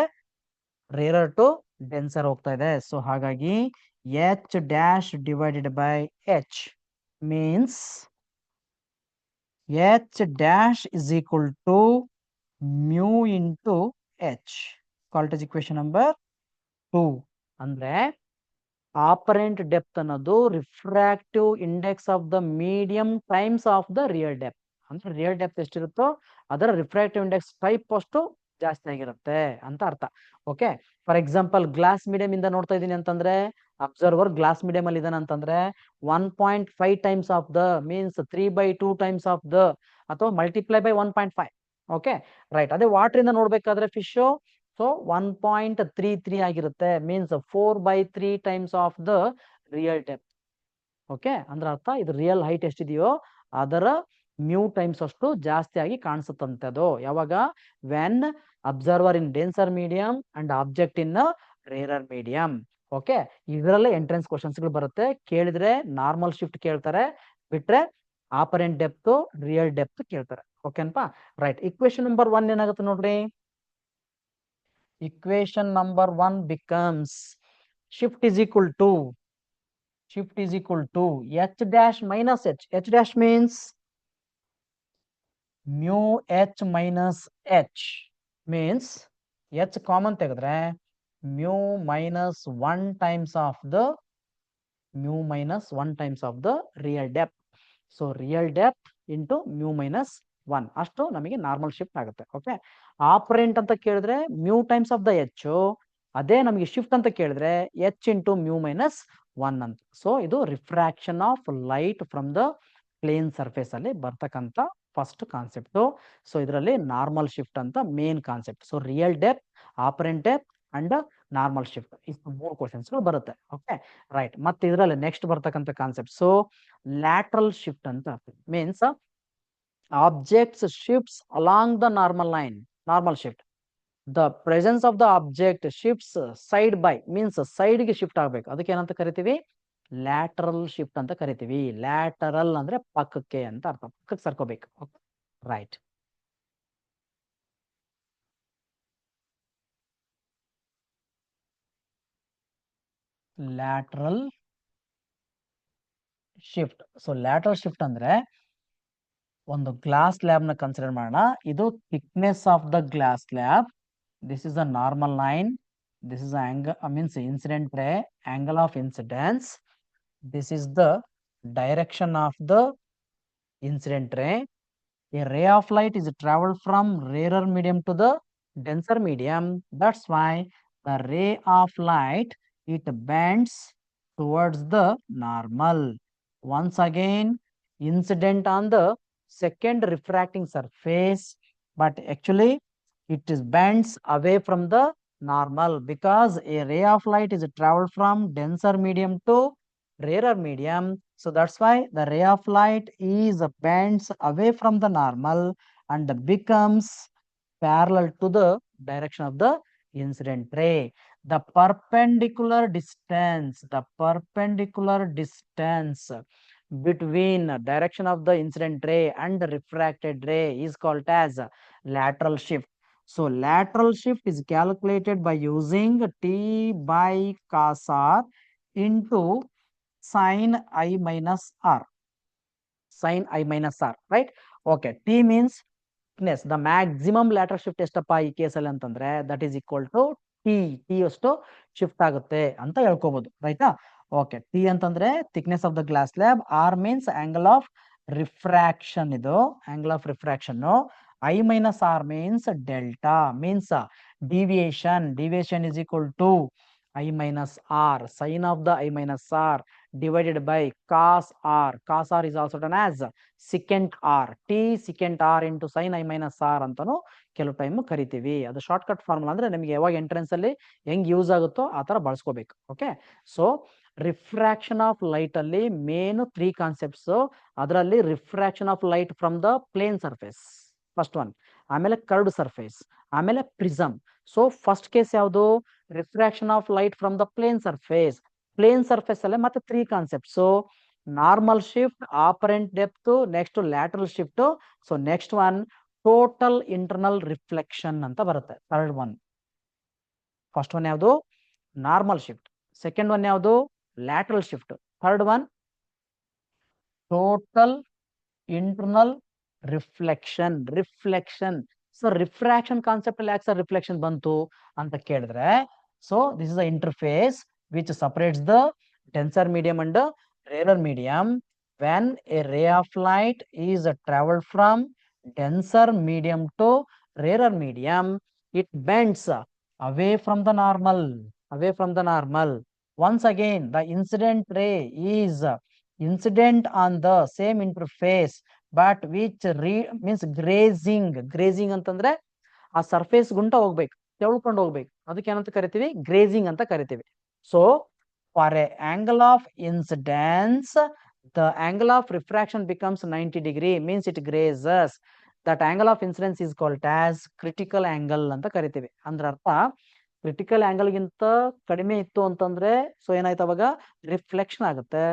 ರೇರರ್ ಟು ಡೆನ್ಸರ್ ಹೋಗ್ತಾ ಇದೆ. ಸೊ ಹಾಗಾಗಿ H dash divided by H means H dash is equal to mu into H. Quality equation number 2. ಅಂದ್ರೆ ಆಪರೆಂಟ್ ಡೆಪ್ತ್ ಅನ್ನೋದು refractive index of the medium times of the real depth. ಅಂದ್ರೆ ರಿಯಲ್ ಡೆಪ್ತ್ ಎಷ್ಟಿರುತ್ತೋ ಅದರ ರಿಫ್ರಾಕ್ಟಿವ್ ಇಂಡೆಕ್ಸ್ ಟೈಪ್ ಅಷ್ಟು ಜಾಸ್ತಿ ಆಗಿರುತ್ತೆ ಅಂತ ಅರ್ಥ. Okay, for example glass medium ಇಂದ ನೋಡ್ತಾ ಇದೀನಿ ಅಂತಂದ್ರೆ ಅಬ್ಸರ್ವರ್ ಗ್ಲಾಸ್ ಮೀಡಿಯಂ ಅಲ್ಲಿ ಇದಾನೆ ಅಂತಂದ್ರೆ 1.5 times of the means 3/2 times of the ಅಥವಾ ಮಲ್ಟಿಪ್ಲೈ ಬೈ 1.5. Okay right. ಅದೇ ವಾಟರ್ ಇಂದ ನೋಡ್ಬೇಕಾದ್ರೆ ಫಿಶ್ ಸೊ 1.33 ಆಗಿರುತ್ತೆ, means 4/3 times of the real depth. Okay ಅಂದ್ರೆ ಅರ್ಥ ಇದು ರಿಯಲ್ ಹೈಟ್ ಎಷ್ಟಿದೆಯೋ ಅದರ ಮ್ಯೂ ಟೈಮ್ಸ್ ಅಷ್ಟು ಜಾಸ್ತಿ ಆಗಿ ಕಾಣಿಸುತ್ತಂತೆ ಅದು ಯಾವಾಗ, when observer in denser medium and object in rarer medium. Okay ಇದರಲ್ಲೇ ಎಂಟ್ರೆನ್ಸ್ ಕ್ವಶನ್ಸ್ ಗಳು ಬರುತ್ತೆ. ಕೇಳಿದ್ರೆ ನಾರ್ಮಲ್ ಶಿಫ್ಟ್ ಕೇಳ್ತಾರೆ, ಬಿಟ್ರೆ ಆಪರೆಂಟ್ ಡೆಪ್ತ್ ರಿಯಲ್ ಡೆಪ್ತ್ ಕೇಳ್ತಾರೆ. ಓಕೆನಪಾ ರೈಟ್. ಇಕ್ವೇಶನ್ ನಂಬರ್ 1 ಏನಾಗುತ್ತೆ ನೋಡ್ರಿ. equation number 1 becomes shift is equal to h dash minus h. H dash means mu h minus h means h common ತೆಗೆದ್ರೆ mu minus 1 times of the real depth. So real depth into mu minus 1 ಅಷ್ಟು ನಮಗೆ ನಾರ್ಮಲ್ ಶಿಫ್ಟ್ ಆಗುತ್ತೆ. ಓಕೆ ಆಪರೆಂಟ್ ಅಂತ ಕೇಳಿದ್ರೆ mu times of the H, ಅದೇ ನಮಗೆ ಶಿಫ್ಟ್ ಅಂತ ಕೇಳಿದ್ರೆ ಎಚ್ ಇಂಟು ಮ್ಯೂ ಮೈನಸ್ 1 ಅಂತ. ಸೊ ಇದು refraction of light from the plane surface ಅಲ್ಲಿ ಬರ್ತಕ್ಕಂಥ ಫಸ್ಟ್ ಕಾನ್ಸೆಪ್ಟ್. ಸೊ ಇದರಲ್ಲಿ ನಾರ್ಮಲ್ ಶಿಫ್ಟ್ ಅಂತ main concept. So real depth, apparent depth and normal shift ಇಷ್ಟು 3 ಕ್ವಶನ್ಸ್ ಬರುತ್ತೆ. Okay right. ಮತ್ತೆ ಇದರಲ್ಲಿ ನೆಕ್ಸ್ಟ್ ಬರ್ತಕ್ಕಂಥ ಕಾನ್ಸೆಪ್ಟ್ ಸೊ ಲ್ಯಾಟ್ರಲ್ ಶಿಫ್ಟ್ ಅಂತ means objects shifts along the normal shift. The presence of the object shifts side by means side ಗೆ ಶಿಫ್ಟ್ ಆಗ್ಬೇಕು, ಅದಕ್ಕೆ ಏನಂತ ಕರಿತೀವಿ, ಲ್ಯಾಟರಲ್ ಶಿಫ್ಟ್ ಅಂತ ಕರಿತೀವಿ. ಲ್ಯಾಟರಲ್ ಅಂದ್ರೆ ಪಕ್ಕಕ್ಕೆ ಅಂತ ಅರ್ಥ, ಪಕ್ಕಕ್ಕೆ ಸರ್ಕೋಬೇಕು. Right. Lateral shift. So lateral shift ಅಂದ್ರೆ ಒಂದು ಗ್ಲಾಸ್ ಸ್ಲ್ಯಾಬ್ ನ ಕನ್ಸಿಡರ್ ಮಾಡೋಣ. ಇದು thickness of the glass slab. This is a normal line. This is angle means incident ray, angle of incidence. This is the direction of the incident ray. A ray of light is traveled from rarer medium to the denser medium. That's why the ray of light it bends towards the normal. Once again, incident on the second refracting surface, but actually it is bends away from the normal because a ray of light is traveled from denser medium to rarer medium. So that's why the ray of light is bends away from the normal and becomes parallel to the direction of the incident ray. The perpendicular distance between direction of the incident ray and the refracted ray is called as lateral shift. So lateral shift is calculated by using T by cos r into sin I minus r. Right? Okay. T means thickness. The maximum lateral shift ಎಷ್ಟಪ್ಪ ಈ ಕೇಸಲ್ಲಿ ಅಂತಂದ್ರೆ that is equal to T. T ಅಷ್ಟು ಶಿಫ್ಟ್ ಆಗುತ್ತೆ ಅಂತ ಹೇಳ್ಕೋಬಹುದು. ರೈಟಾ? ಓಕೆ. ಟಿ ಅಂತಂದ್ರೆ thickness of the glass slab. R means angle of refraction. ಇದು angle of refraction. I minus r means delta, means deviation. Deviation is equal to I minus r, sin of the I minus r divided by cos r. Cos r is also known as secant r. T secant r into sin I minus r ಅಂತಾನು ಕೆಲವು ಟೈಮ್ ಕರಿತೀವಿ. ಅದು ಶಾರ್ಟ್ ಕಟ್ ಫಾರ್ಮುಲಾ ಅಂದ್ರೆ ನಿಮಗೆ ಯಾವಾಗ ಎಂಟ್ರೆನ್ಸ್ ಅಲ್ಲಿ ಹೆಂಗ್ ಯೂಸ್ ಆಗುತ್ತೋ ಆ ತರ ಬಳಸ್ಕೋಬೇಕು. Okay. So refraction of light ಅಲ್ಲಿ ಮೇನ್ 3 ಕಾನ್ಸೆಪ್ಟ್ಸ್. ಅದರಲ್ಲಿ refraction of light from the plane surface first one, ಆಮೇಲೆ ಕರ್ಡ್ ಸರ್ಫೇಸ್, ಆಮೇಲೆ ಪ್ರಿಸಮ್. ಸೊ ಫಸ್ಟ್ ಕೇಸ್ ಯಾವುದು, refraction of light from the plane surface. Plane surface ಅಲ್ಲೇ ಮತ್ತೆ 3 concepts. Normal shift, apparent depth, next lateral shift. So next one total internal reflection ಅಂತ ಬರುತ್ತೆ, ಥರ್ಡ್ ಒನ್. ಫಸ್ಟ್ ಒನ್ ಯಾವುದು, ನಾರ್ಮಲ್ ಶಿಫ್ಟ್. ಸೆಕೆಂಡ್ ಒನ್ ಯಾವುದು, lateral shift. Third one total internal reflection. So refraction concept ಅಲ್ಲಿ ಯಾಕೆ ಸರ್ ರಿಫ್ಲೆಕ್ಷನ್ ಬಂತು ಅಂತ ಕೇಳಿದ್ರೆ, so this is the interface which separates the denser medium and rarer medium. When a ray of light is traveled from denser medium to rarer medium, it bends away from the normal. once again the incident ray is incident on the same interface but which means grazing ಅಂತಂದ್ರೆ ಆ ಸರ್ಫೇಸ್ ಗುಂಟ ಹೋಗ್ಬೇಕು, ತೆಳ್ಕೊಂಡು ಹೋಗ್ಬೇಕು, ಅದಕ್ಕೆ ಏನಂತ ಕರಿತೀವಿ, ಗ್ರೇಜಿಂಗ್ ಅಂತ ಕರಿತೀವಿ. So for A angle of incidence the angle of refraction becomes 90 degree, means it grazes. That angle of incidence is called as critical angle ಅಂತ ಕರಿತೀವಿ. ಅಂದ್ರೆ ಅರ್ಥ ಕ್ರಿಟಿಕಲ್ ಆಂಗಲ್ ಗಿಂತ ಕಡಿಮೆ ಇತ್ತು ಅಂತಂದ್ರೆ ಸೊ ಏನಾಯ್ತು ಅವಾಗ ರಿಫ್ಲೆಕ್ಷನ್ ಆಗುತ್ತೆ,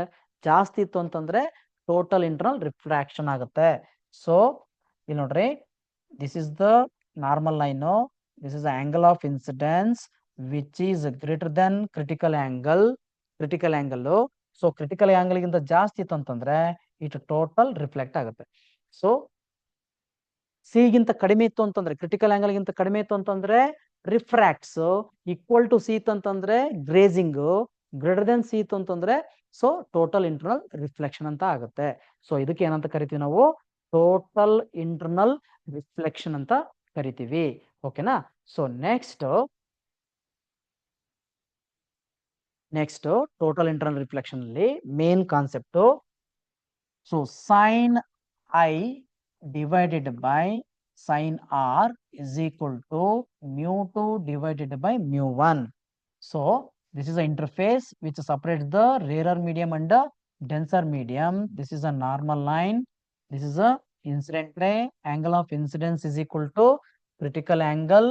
ಜಾಸ್ತಿ ಇತ್ತು ಅಂತಂದ್ರೆ ಟೋಟಲ್ ಇಂಟರ್ನಲ್ ರಿಫ್ರಾಕ್ಷನ್ ಆಗುತ್ತೆ. ಸೊ ಇಲ್ಲಿ ನೋಡ್ರಿ, this is the normal line, this is the angle of incidence which is greater than critical angle. So critical angle ಗಿಂತ ಜಾಸ್ತಿ ಇತ್ತು ಅಂತಂದ್ರೆ ಇಟ್ ಟೋಟಲ್ ರಿಫ್ಲೆಕ್ಟ್ ಆಗುತ್ತೆ. ಸೊ ಸಿ ಗಿಂತ ಕಡಿಮೆ ಇತ್ತು ಅಂತಂದ್ರೆ, ಕ್ರಿಟಿಕಲ್ ಆಂಗಲ್ ಗಿಂತ ಕಡಿಮೆ ಇತ್ತು ಅಂತಂದ್ರೆ ರಿಫ್ರಾಕ್ಟ್ಸ್, ಈಕ್ವಲ್ ಟು ಸಿ ಇತ್ತು ಅಂತಂದ್ರೆ ಗ್ರೇಜಿಂಗ್, ಗ್ರೇಟರ್ ದೆನ್ ಸಿ ಇತ್ತು ಅಂತಂದ್ರೆ ಸೊ ಟೋಟಲ್ ಇಂಟರ್ನಲ್ ರಿಫ್ಲೆಕ್ಷನ್ ಅಂತ ಆಗುತ್ತೆ. ಸೊ ಇದಕ್ಕೆ ಏನಂತ ಕರಿತೀವಿ ನಾವು, ಟೋಟಲ್ ಇಂಟರ್ನಲ್ ರಿಫ್ಲೆಕ್ಷನ್ ಅಂತ ಕರಿತೀವಿ. ಓಕೆನಾ. So next total internal reflection ಅಲ್ಲಿ main concept, so sine I divided by sine R is equal to μ2 divided by μ1. So this is an interface which separates the rarer medium and the denser medium. This is a normal line. This is a incident ray. Angle of incidence is equal to critical angle.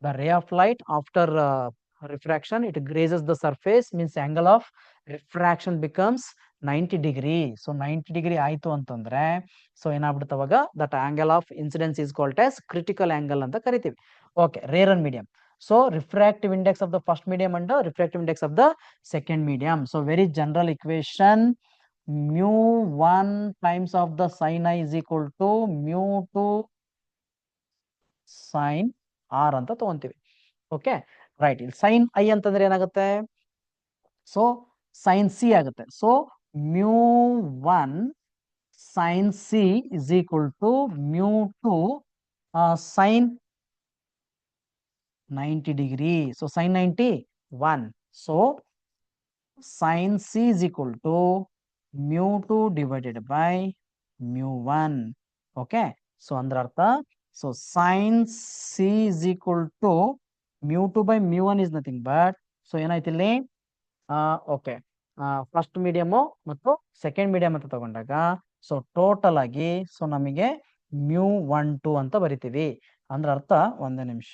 The ray of light after refraction, it grazes the surface, means angle of refraction becomes 90 degree. So 90 degree ಆಯ್ತು ಅಂತಂದ್ರೆ ಸೊ ಏನಾಗ್ಬಿಡುತ್ತೆ ಅವಾಗ that angle of incidence is called as critical angle ಅಂತ ಕರಿತೀವಿ. Okay, rarer medium. So refractive index of the first medium and the refractive index of the second medium. So very general equation, μ1 times of the sin I is equal to μ2 sin R ಅಂತ ತಗೊಂತೀವಿ. Okay right. ಇಲ್ಲಿ ಸೈನ್ ಐ ಅಂತಂದ್ರೆ ಏನಾಗುತ್ತೆ, ಸೊ ಸೈನ್ ಸಿ ಆಗುತ್ತೆ. So μ1 sin C is equal to μ2 sin 90 degree. So sin 90 1. So sin C is equal to μ2 divided by μ1. Okay. So andra artha, so sin C is equal to μ2 by μ1 is nothing but, so ಏನಾಯ್ತು ಇಲ್ಲಿ ಓಕೆ ಫಸ್ಟ್ ಮೀಡಿಯಮ್ ಮತ್ತು ಸೆಕೆಂಡ್ ಮೀಡಿಯಂ ಅಂತ ತಗೊಂಡಾಗ ಸೊ ಟೋಟಲ್ ಆಗಿ ಸೊ ನಮಗೆ μ12 ಅಂತ ಬರಿತೀವಿ. ಅಂದ್ರೆ ಅರ್ಥ, ಒಂದೇ ನಿಮಿಷ,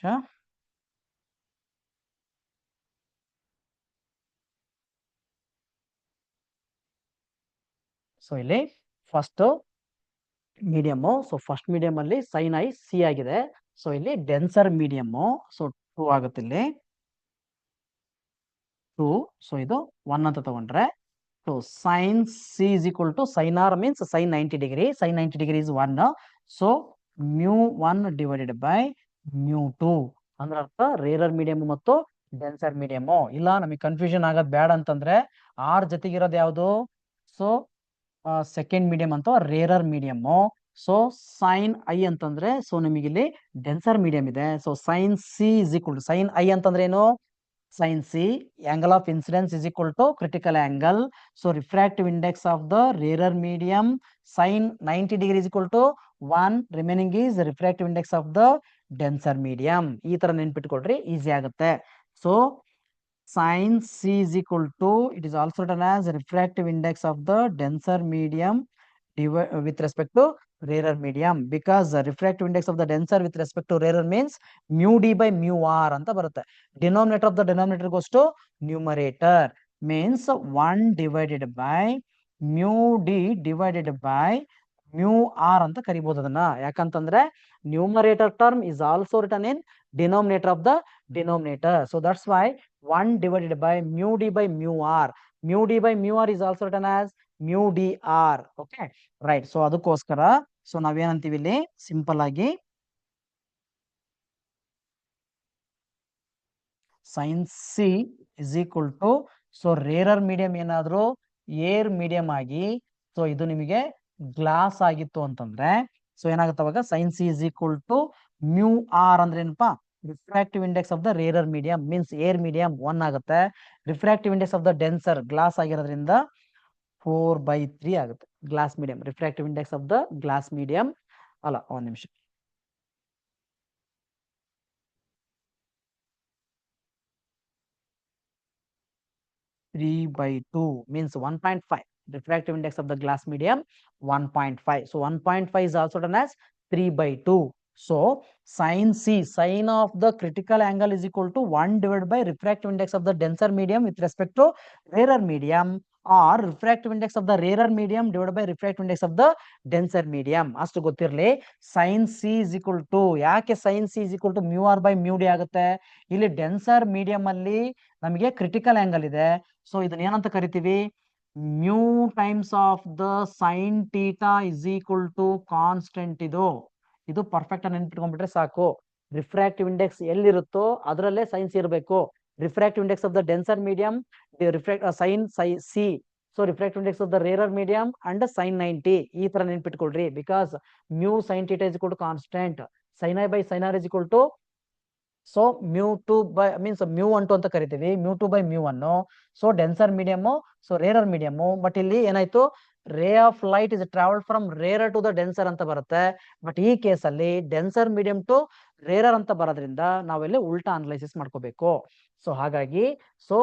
ಸೊ ಇಲ್ಲಿ first medium, so first medium ಅಲ್ಲಿ ಸೈನ್ ಐ ಸಿ ಆಗಿದೆ. ಸೊ ಇಲ್ಲಿ ಡೆನ್ಸರ್ ಮೀಡಿಯಮ್, ಸೊ 2 ಆಗುತ್ತೆ ಇಲ್ಲಿ 2. ಸೊ ಇದು 1 ಅಂತ ತಗೊಂಡ್ರೆ, so sine C is equal to sine R means sine 90 degree. Sine 90 degree is 1. So μ1 divided by μ2. ಅಂದ್ರೆ ಅರ್ಥ ರೇರರ್ ಮೀಡಿಯಂ ಮತ್ತು ಡೆನ್ಸರ್ ಮೀಡಿಯಮ್. ಇಲ್ಲ ನಮಗೆ ಕನ್ಫ್ಯೂಷನ್ ಆಗೋದ್ ಬೇಡ ಅಂತಂದ್ರೆ ಆರ್ ಜೊತೆಗಿರೋದು ಯಾವುದು, ಸೊ ಸೆಕೆಂಡ್ ಮೀಡಿಯಂ ಅಂತ rarer medium. So sine I ಅಂತಂದ್ರೆ ಸೊ ನಿಮಗೆ ಇಲ್ಲಿ ಡೆನ್ಸರ್ ಮೀಡಿಯಂ ಇದೆ. So sine C is equal to sine I ಅಂತಂದ್ರೆ ಏನು, sin C, angle of incidence is equal to critical angle. So refractive index of the rarer medium sin 90 degree is equal to 1. Remaining is the refractive index of the denser medium. ಈ ತರ ನೆನ್ಪಿಟ್ಕೊಳ್ರಿ, ಈಸಿ ಆಗುತ್ತೆ. So sin C is equal to, it is also written as refractive index of the denser medium with respect to rarer medium, because the refractive index of the denser with respect to rarer means mu d by mu r ಅಂತ ಬರುತ್ತೆ. Denominator of the denominator goes to numerator, means 1 divided by mu d divided by mu r ಅಂತ ಕರಿಬಹುದು ಅದನ್ನ. ಯಾಕಂತಂದ್ರೆ numerator term is also written in denominator of the denominator. So that's why 1 divided by mu d by mu r. Mu d by mu r is also written as mu dr. Okay, right. So ಅದಕ್ಕೋಸ್ಕರ ಸೊ ನಾವೇನಂತೀವಿ ಇಲ್ಲಿ ಸಿಂಪಲ್ ಆಗಿ sin C is equal to, so rarer medium ಏನಾದ್ರು ಏರ್ ಮೀಡಿಯಂ ಆಗಿ ಸೊ ಇದು ನಿಮಗೆ ಗ್ಲಾಸ್ ಆಗಿತ್ತು ಅಂತಂದ್ರೆ ಸೊ ಏನಾಗುತ್ತೆ ಅವಾಗ sin C is equal to mu r ಅಂದ್ರೆ ಏನಪ್ಪಾ, refractive index of the rarer medium means air medium 1 ಆಗುತ್ತೆ. Refractive index of the denser glass ಆಗಿರೋದ್ರಿಂದ 4/3 ಆಗುತ್ತೆ. Glass medium refractive index of the glass medium ಅಲ್ಲ, ಒಂದ್ ನಿಮಿಷ. (3/2) means 1.5. Refractive index of the glass medium 1.5. So 1.5 is also done as 3/2. So sin C, sin of the critical angle is equal to 1 divided by refractive index of the denser medium with respect to rarer medium, or refractive index of the rarer medium divided by refractive index of the denser medium. ಅಷ್ಟು ಗೊತ್ತಿರಲಿ. sin C is equal to, ಯಾಕೆ sin C is equal to mu r by mu d ಆಗುತ್ತೆ? ಇಲ್ಲಿ ಡೆನ್ಸರ್ ಮೀಡಿಯಂ ಅಲ್ಲಿ ನಮಗೆ ಕ್ರಿಟಿಕಲ್ ಆಂಗಲ್ ಇದೆ. ಸೊ ಇದನ್ನ ಏನಂತ ಕರಿತೀವಿ? Mu times of the sine theta is equal to constant. ಇದು ಪರ್ಫೆಕ್ಟ್ ಆಗಿ ನೆನ್ಪಿಟ್ಕೊಂಡ್ಬಿಟ್ರೆ ಸಾಕು. ರಿಫ್ರಾಕ್ಟಿವ್ ಇಂಡೆಕ್ಸ್ ಎಲ್ಲಿರುತ್ತೋ ಅದರಲ್ಲೇ ಸೈನ್ಸ್ ಇರಬೇಕು. Refractive index of the denser medium sine C, so refractive index of the rarer medium and sine 90. ಈ ತರ ನೆನ್ಪಿಟ್ಕೊಳ್ರಿ. Because mu sine theta is equal to constant, sine I by sine R is equal to, so μ2 by means μ12 ಅಂತ ಕರಿತೀವಿ, μ2 by μ1. So denser medium, so rarer medium. But ಇಲ್ಲಿ ಏನಾಯ್ತು, ray of light is travel from rarer to the denser ಅಂತ ಬರುತ್ತೆ. ಬಟ್ ಈ ಕೇಸ್ ಅಲ್ಲಿ ಡೆನ್ಸರ್ ಮೀಡಿಯಂ ಟು ರೇರರ್ ಅಂತ ಬರೋದ್ರಿಂದ ನಾವಿಲ್ಲಿ ಉಲ್ಟಾ ಅನಲೈಸಿಸ್ ಮಾಡ್ಕೋಬೇಕು. ಸೊ ಹಾಗಾಗಿ so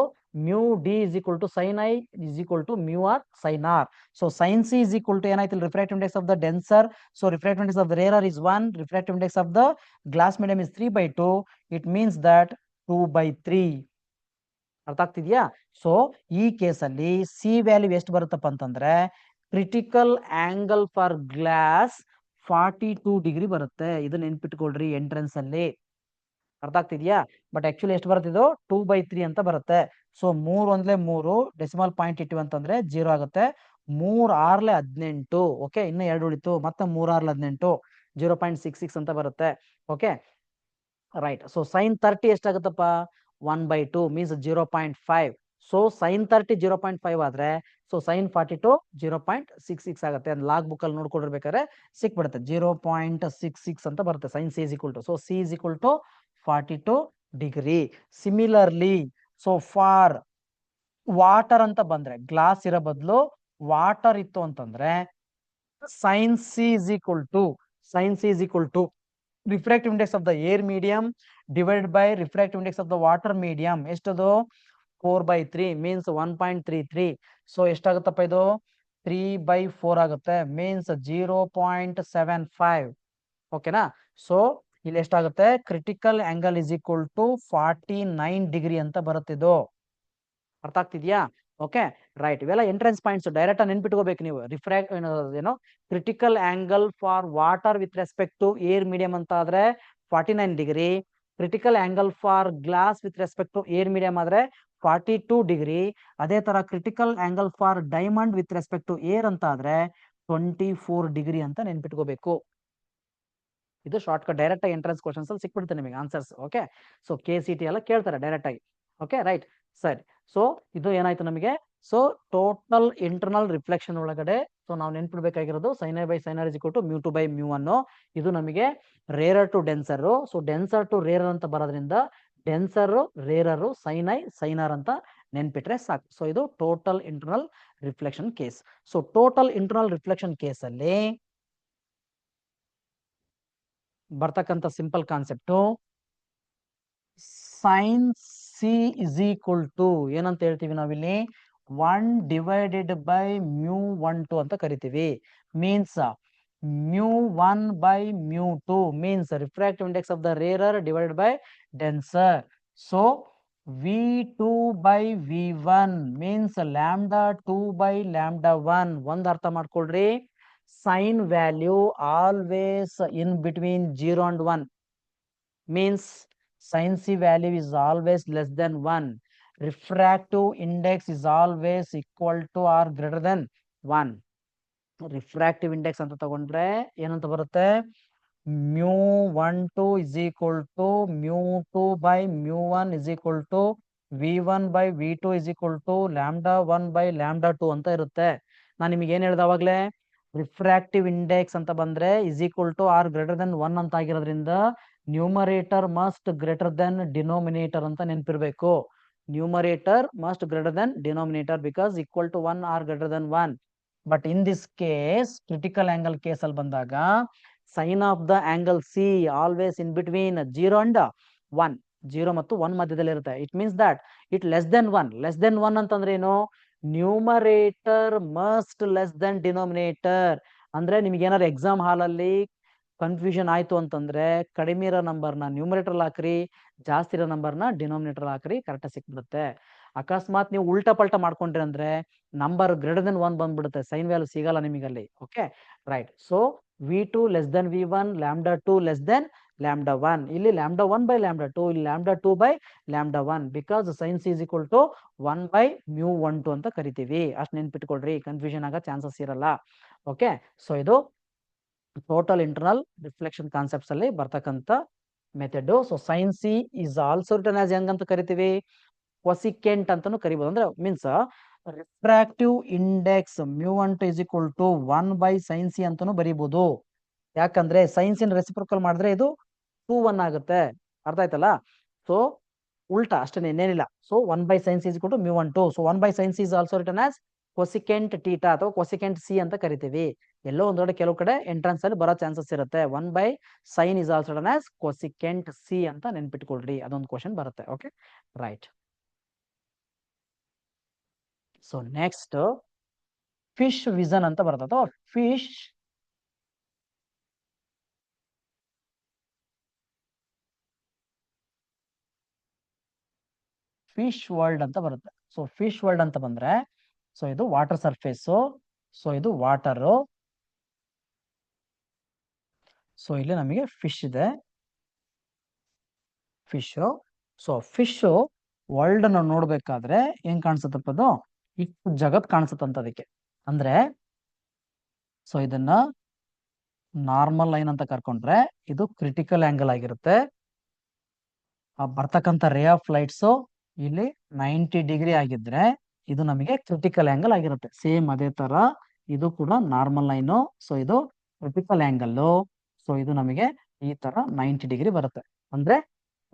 mu D is equal to sine I is equal to mu R sine R. So sine C is equal to ಏನಾಯ್ತು, refractive index of the denser, so refractive index of the rarer is 1, refractive index of the glass medium is 3/2. It means that 2/3. ಅರ್ಥ ಆಗ್ತಿದ್ಯಾ? ಸೊ ಈ ಕೇಸಲ್ಲಿ ಸಿ ವ್ಯಾಲ್ಯೂ ಎಷ್ಟು ಬರುತ್ತಪ್ಪ ಅಂತಂದ್ರೆ, critical angle for glass 42 degree ಬರುತ್ತೆ. ಇದನ್ನ ನೆನ್ಪಿಟ್ಕೊಳ್ರಿ ಎಂಟ್ರೆನ್ಸ್ ಅಲ್ಲಿ. ಅರ್ಥ ಆಗ್ತಿದ್ಯಾ? ಬಟ್ ಆಕ್ಚುಲಿ ಎಷ್ಟು ಬರುತ್ತಿದ್ದು, 2/3 ಅಂತ ಬರುತ್ತೆ. ಸೊ 3 ಒಂದ್ಲೆ 3 ಡೆಸಿಮಲ್ ಪಾಯಿಂಟ್ ಇಟ್ಟಿವಿ ಅಂತಂದ್ರೆ 0 ಆಗುತ್ತೆ. 3 6 18. ಓಕೆ, ಇನ್ನು 2 ಉಳಿತು. ಮತ್ತೆ 3 6 18, 0.66 ಅಂತ ಬರುತ್ತೆ. Okay right. ಸೊ ಸೈನ್ 30 ಎಷ್ಟಾಗುತ್ತಪ್ಪ, 1/2 ಮೀನ್ಸ್ 0.5. ಸೊ ಸೈನ್ 30 0.5 ಆದ್ರೆ ಸೊ ಸೈನ್ 42 0.66 ಆಗುತ್ತೆ. ಲಾಗ್ ಬುಕ್ ಅಲ್ಲಿ ನೋಡ್ಕೊಂಡಿರ್ಬೇಕಾದ್ರೆ ಸಿಕ್ಬಿಡುತ್ತೆ, 0.66 ಅಂತ ಬರುತ್ತೆ. Sine C is equal to, so C is equal to 42 degree. Similarly so for water ಅಂತ ಬಂದ್ರೆ, ಗ್ಲಾಸ್ ಇರೋ ಬದಲು ವಾಟರ್ ಇತ್ತು ಅಂತಂದ್ರೆ sine C is equal to refractive index of the air medium divide by refractive index of the water medium. ಎಷ್ಟದು, 4/3 ಮೀನ್ಸ್ 1.33. ಸೊ ಎಷ್ಟಾಗುತ್ತಪ್ಪ ಇದು, 3/4 ಆಗುತ್ತೆ. ಮೀನ್ಸ್ 0.75. ಓಕೆನಾ? ಸೊ ಇಲ್ಲಿ ಎಷ್ಟಾಗುತ್ತೆ, critical angle is equal to 49 degree ಅಂತ ಬರುತ್ತಿದ್ದು. ಅರ್ಥ ಆಗ್ತಿದ್ಯಾ? Okay right. ಇವೆಲ್ಲ ಎಂಟ್ರೆನ್ಸ್ ಪಾಯಿಂಟ್ಸ್, ಡೈರೆಕ್ಟ್ ಆಗಿ ನೆನ್ಪಿಟ್ಕೋಬೇಕು ನೀವು. ಏನೋ critical angle for water with respect to air medium ಅಂತ ಆದ್ರೆ 49 degree. Critical angle for glass with respect to air medium ಆದ್ರೆ 42 ಡಿಗ್ರಿ. ಅದೇ ತರ critical angle for diamond with respect to air ಅಂತ ಆದ್ರೆ 24 ಡಿಗ್ರಿ ಅಂತ ನೆನ್ಪಿಟ್ಕೋಬೇಕು. ಇದು ಶಾರ್ಟ್ ಕಟ್, ಡೈರೆಕ್ಟ್ ಆಗಿ ಎಂಟ್ರೆನ್ಸ್ ಕ್ವಶನ್ಸ್ ಅಲ್ಲಿ ಸಿಕ್ಬಿಡುತ್ತೆ ನಿಮಗೆ ಆನ್ಸರ್ಸ್. ಓಕೆ, ಸೊ KCT ಎಲ್ಲ ಕೇಳ್ತಾರೆ ಡೈರೆಕ್ಟ್ ಆಗಿ. ಓಕೆ ರೈಟ್, ಸರಿ. ಸೊ ಇದು ಏನಾಯ್ತು ನಮಗೆ, ಸೊ ಟೋಟಲ್ ಇಂಟರ್ನಲ್ ರಿಫ್ಲೆಕ್ಷನ್ ಒಳಗಡೆ ಸೊ ನಾವು ನೆನ್ಪಿಡ್ಬೇಕಾಗಿರೋದು sine I by sine R is equal to μ2 by μ1. ಇದು ನಮಗೆ rarer to denser. So denser to rarer ಅಂತ ಬರೋದ್ರಿಂದ denser rarer sine I sine R ಅಂತ ನೆನ್ಪಿಟ್ರೆ ಸಾಕು. ಸೊ ಇದು total internal reflection case. So total internal reflection case ಅಲ್ಲಿ ಬರ್ತಕ್ಕಂಥ simple concept sine C is equal to ಏನಂತ ಹೇಳ್ತೀವಿ ನಾವಿಲ್ಲಿ, 1 ಡಿವೈಡೆಡ್ ಬೈ μ12 ಅಂತ ಕರಿತೀವಿ. Means μ1 by μ2 means refractive index of the rarer divided by denser. So V2 by V1 means λ2 by λ1. ಒಂದ್ ಅರ್ಥ ಮಾಡ್ಕೊಳ್ರಿ, sine value always in between 0 and 1 means sin C value is always less than 1. Refractive index is always equal to or greater than 1. Refractive index ಅಂತ ತಗೊಂಡ್ರೆ ಏನಂತ ಬರುತ್ತೆ, μ12 is equal to μ2 by μ1 is equal to V1 by V2 is equal to λ1 by λ2 ಅಂತ ಇರುತ್ತೆ. ನಾನು ನಿಮಗೆ ಏನ್ ಹೇಳ್ದೆ ಅವಾಗ್ಲೇ, ರಿಫ್ರಾಕ್ಟಿವ್ ಇಂಡೆಕ್ಸ್ ಅಂತ ಬಂದ್ರೆ is equal to or greater than 1 ಅಂತ ಆಗಿರೋದ್ರಿಂದ numerator must greater than denominator ಅಂತ ನೆನಪಿರ್ಬೇಕು. Numerator must greater than denominator because equal to 1 R greater than 1. But in this case critical angle case ಅಲ್ಲಿ ಬಂದಾಗ sine of the angle C always in between 0 and 1. 0 ಮತ್ತು 1 ಮಧ್ಯದಲ್ಲಿ ಇರುತ್ತೆ. It means that it less than 1. Less than 1 ಅಂತಂದ್ರೆ ಏನು? Numerator must less than denominator. ಅಂದ್ರೆ ನಿಮ್ಗೆ ಏನಾದ್ರು ಎಕ್ಸಾಮ್ ಹಾಲಲ್ಲಿ ಕನ್ಫ್ಯೂಷನ್ ಆಯ್ತು ಅಂತಂದ್ರೆ ಕಡಿಮೆ ಇರೋ ನಂಬರ್ನ ನ್ಯೂಮರೇಟರ್ ಹಾಕ್ರಿ, ಜಾಸ್ತಿ ಇರೋ ನಂಬರ್ನ ಡಿನೋಮಿನೇಟರ್ ಹಾಕ್ರಿ, ಕರೆಕ್ಟ್ ಸಿಕ್ಬಿಡುತ್ತೆ. ಅಕಸ್ಮಾತ್ ನೀವು ಉಲ್ಟಾ ಪಲ್ಟಾ ಮಾಡ್ಕೊಂಡ್ರಿ ಅಂದ್ರೆ ನಂಬರ್ ಗ್ರೇಟರ್ ದೆನ್ 1 ಬಂದ್ಬಿಡುತ್ತೆ, ಸೈನ್ ವ್ಯಾಲ್ಯೂ ಸಿಗಲ್ಲ ನಿಮಗಲ್ಲಿ. Okay right. So v2 less than v1, λ2 less than λ1. ಇಲ್ಲಿ λ1 ಬೈ λ2, ಇಲ್ಲಿ λ2 by λ1 because sine C is equal to 1 by μ12 ಅಂತ ಕರಿತೀವಿ. ಅಷ್ಟು ನೆನ್ಪಿಟ್ಕೊಳ್ರಿ, ಕನ್ಫ್ಯೂಷನ್ ಆಗೋ ಚಾನ್ಸಸ್ ಇರಲ್ಲ. ಓಕೆ, ಸೊ ಇದು ಟೋಟಲ್ ಇಂಟರ್ನಲ್ ರಿಫ್ಲೆಕ್ಷನ್ ಕಾನ್ಸೆಪ್ಟ್ಸ್ ಅಲ್ಲಿ ಬರ್ತಕ್ಕಂಥ method. So sine C is also return as ಹೆಂಗ್ ಅಂತ ಕರಿತೀವಿ? ಕೊಸಿಕೆಂಟ್ ಅಂತಾನು ಕರಿಬಹುದು. ಅಂದ್ರೆ means refractive index μ12 is equal to 1 by sine C ಅಂತಾನು ಬರೀಬಹುದು. ಯಾಕಂದ್ರೆ ಸೈನ್ಸ್ ಇನ್ ರೆಸಿಪ್ರೋಕಲ್ ಮಾಡಿದ್ರೆ ಇದು 2 1 ಆಗುತ್ತೆ. ಅರ್ಥ ಆಯ್ತಲ್ಲ? ಸೊ ಉಲ್ಟಾ ಅಷ್ಟೇ, ಇನ್ನೇನಿಲ್ಲ. So 1 by sines is equal to μ12. So 1 by sines is also return as cosecant theta ಅಥವಾ ಕೊಸಿಕೆಂಟ್ ಸಿ ಅಂತ ಕರಿತೀವಿ. ಎಲ್ಲೋ ಒಂದ್ ಕಡೆ ಕೆಲವು ಕಡೆ ಎಂಟ್ರೆನ್ಸ್ ಅಲ್ಲಿ ಬರೋ ಚಾನ್ಸಸ್ ಇರುತ್ತೆ. 1 by sign is also return as cosecant C ಅಂತ ನೆನ್ಪಿಟ್ಕೊಳ್ರಿ, ಅದೊಂದು ಕ್ವಶನ್ ಬರುತ್ತೆ. Okay right. So next fish vision ಅಂತ ಬರ್ತದೆ, ಅಥವಾ ಫಿಶ್ ವರ್ಲ್ಡ್ ಅಂತ ಬರುತ್ತೆ. ಸೊ ಫಿಶ್ ವರ್ಲ್ಡ್ ಅಂತ ಬಂದ್ರೆ, ಸೊ ಇದು ವಾಟರ್ ಸರ್ಫೇಸ್, ಸೊ ಇದು ವಾಟರ್, ಸೊ ಇಲ್ಲಿ ನಮಗೆ ಫಿಶ್ ಇದೆ, ಫಿಶ್. ಸೊ ಫಿಶ್ ವರ್ಲ್ಡ್ ನಾವು ನೋಡ್ಬೇಕಾದ್ರೆ ಹೆಂಗ್ ಕಾಣಿಸುತ್ತಪ್ಪ? ಅದು ಇಷ್ಟು ಜಗತ್ ಕಾಣಿಸುತ್ತಂತ ಅದಕ್ಕೆ. ಅಂದ್ರೆ ಸೊ ಇದನ್ನ ನಾರ್ಮಲ್ ಲೈನ್ ಅಂತ ಕರ್ಕೊಂಡ್ರೆ ಇದು ಕ್ರಿಟಿಕಲ್ ಆಂಗಲ್ ಆಗಿರುತ್ತೆ. ಬರ್ತಕ್ಕಂಥ ರೇ ಆಫ್ ಲೈಟ್ಸ್ ಇಲ್ಲಿ 90 ಡಿಗ್ರಿ ಆಗಿದ್ರೆ ಇದು ನಮಗೆ ಕ್ರಿಟಿಕಲ್ ಆಂಗಲ್ ಆಗಿರುತ್ತೆ. ಸೇಮ್ ಅದೇ ತರ ಇದು ಕೂಡ ನಾರ್ಮಲ್ ಲೈನು. ಸೊ ಇದು ಕ್ರಿಟಿಕಲ್ ಆಂಗಲ್. ಸೊ ಇದು ನಮಗೆ ಈ ತರ 90 ಡಿಗ್ರಿ ಬರುತ್ತೆ. ಅಂದ್ರೆ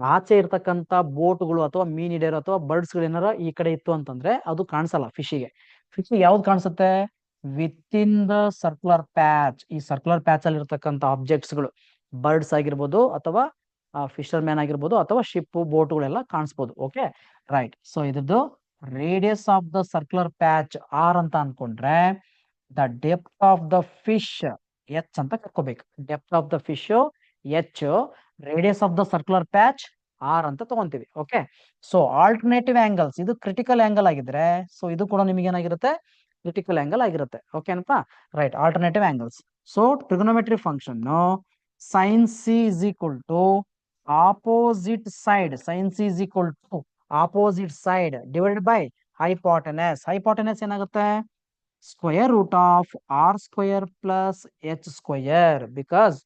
ಆಚೆ ಇರ್ತಕ್ಕಂಥ ಬೋಟ್ಗಳು ಅಥವಾ ಮೀನ್ ಹಿಡಿಯೋರು ಅಥವಾ ಬರ್ಡ್ಸ್ ಗಳು ಏನಾರ ಈ ಕಡೆ ಇತ್ತು ಅಂತಂದ್ರೆ ಅದು ಕಾಣಿಸಲ್ಲ ಫಿಶಿಗೆ. ಫಿಶಿಗೆ ಯಾವ್ದು ಕಾಣಿಸುತ್ತೆ? With in the circular patch. ಈ ಸರ್ಕ್ಯುಲರ್ ಪ್ಯಾಚ್ ಅಲ್ಲಿ ಇರ್ತಕ್ಕಂಥ ಆಬ್ಜೆಕ್ಟ್ಸ್ ಗಳು ಬರ್ಡ್ಸ್ ಆಗಿರ್ಬೋದು, ಅಥವಾ ಫಿಶರ್ ಮ್ಯಾನ್ ಆಗಿರ್ಬೋದು, ಅಥವಾ ಶಿಪ್ ಬೋಟ್ಗಳೆಲ್ಲ ಕಾಣಿಸ್ಬೋದು. Okay right. ಸೊ ಇದ್ರದ್ದು radius of the circular patch R ಅಂತ ಅನ್ಕೊಂಡ್ರೆ the depth of the fish H ಅಂತ ಕರ್ಕೋಬೇಕು. Depth of the fish H, radius of the circular patch R ಅಂತ ತಗೊಂತೀವಿ. ಓಕೆ. ಸೊ ಆಲ್ಟರ್ನೇಟಿವ್ ಆಂಗಲ್ಸ್, ಇದು ಕ್ರಿಟಿಕಲ್ ಆಂಗಲ್ ಆಗಿದ್ರೆ ಸೊ ಇದು ಕೂಡ ನಿಮಗೆ ಏನಾಗಿರುತ್ತೆ? ಕ್ರಿಟಿಕಲ್ ಆಂಗಲ್ ಆಗಿರುತ್ತೆ. ಓಕೆ ಅನ್ಪಾ? Right. Alternative angles. So trigonometry function sine C is equal to opposite side, sine C is equal to opposite side divided by hypotenuse. Hypotenuse ಏನಾಗುತ್ತೆ? Square root of R square plus H square. Because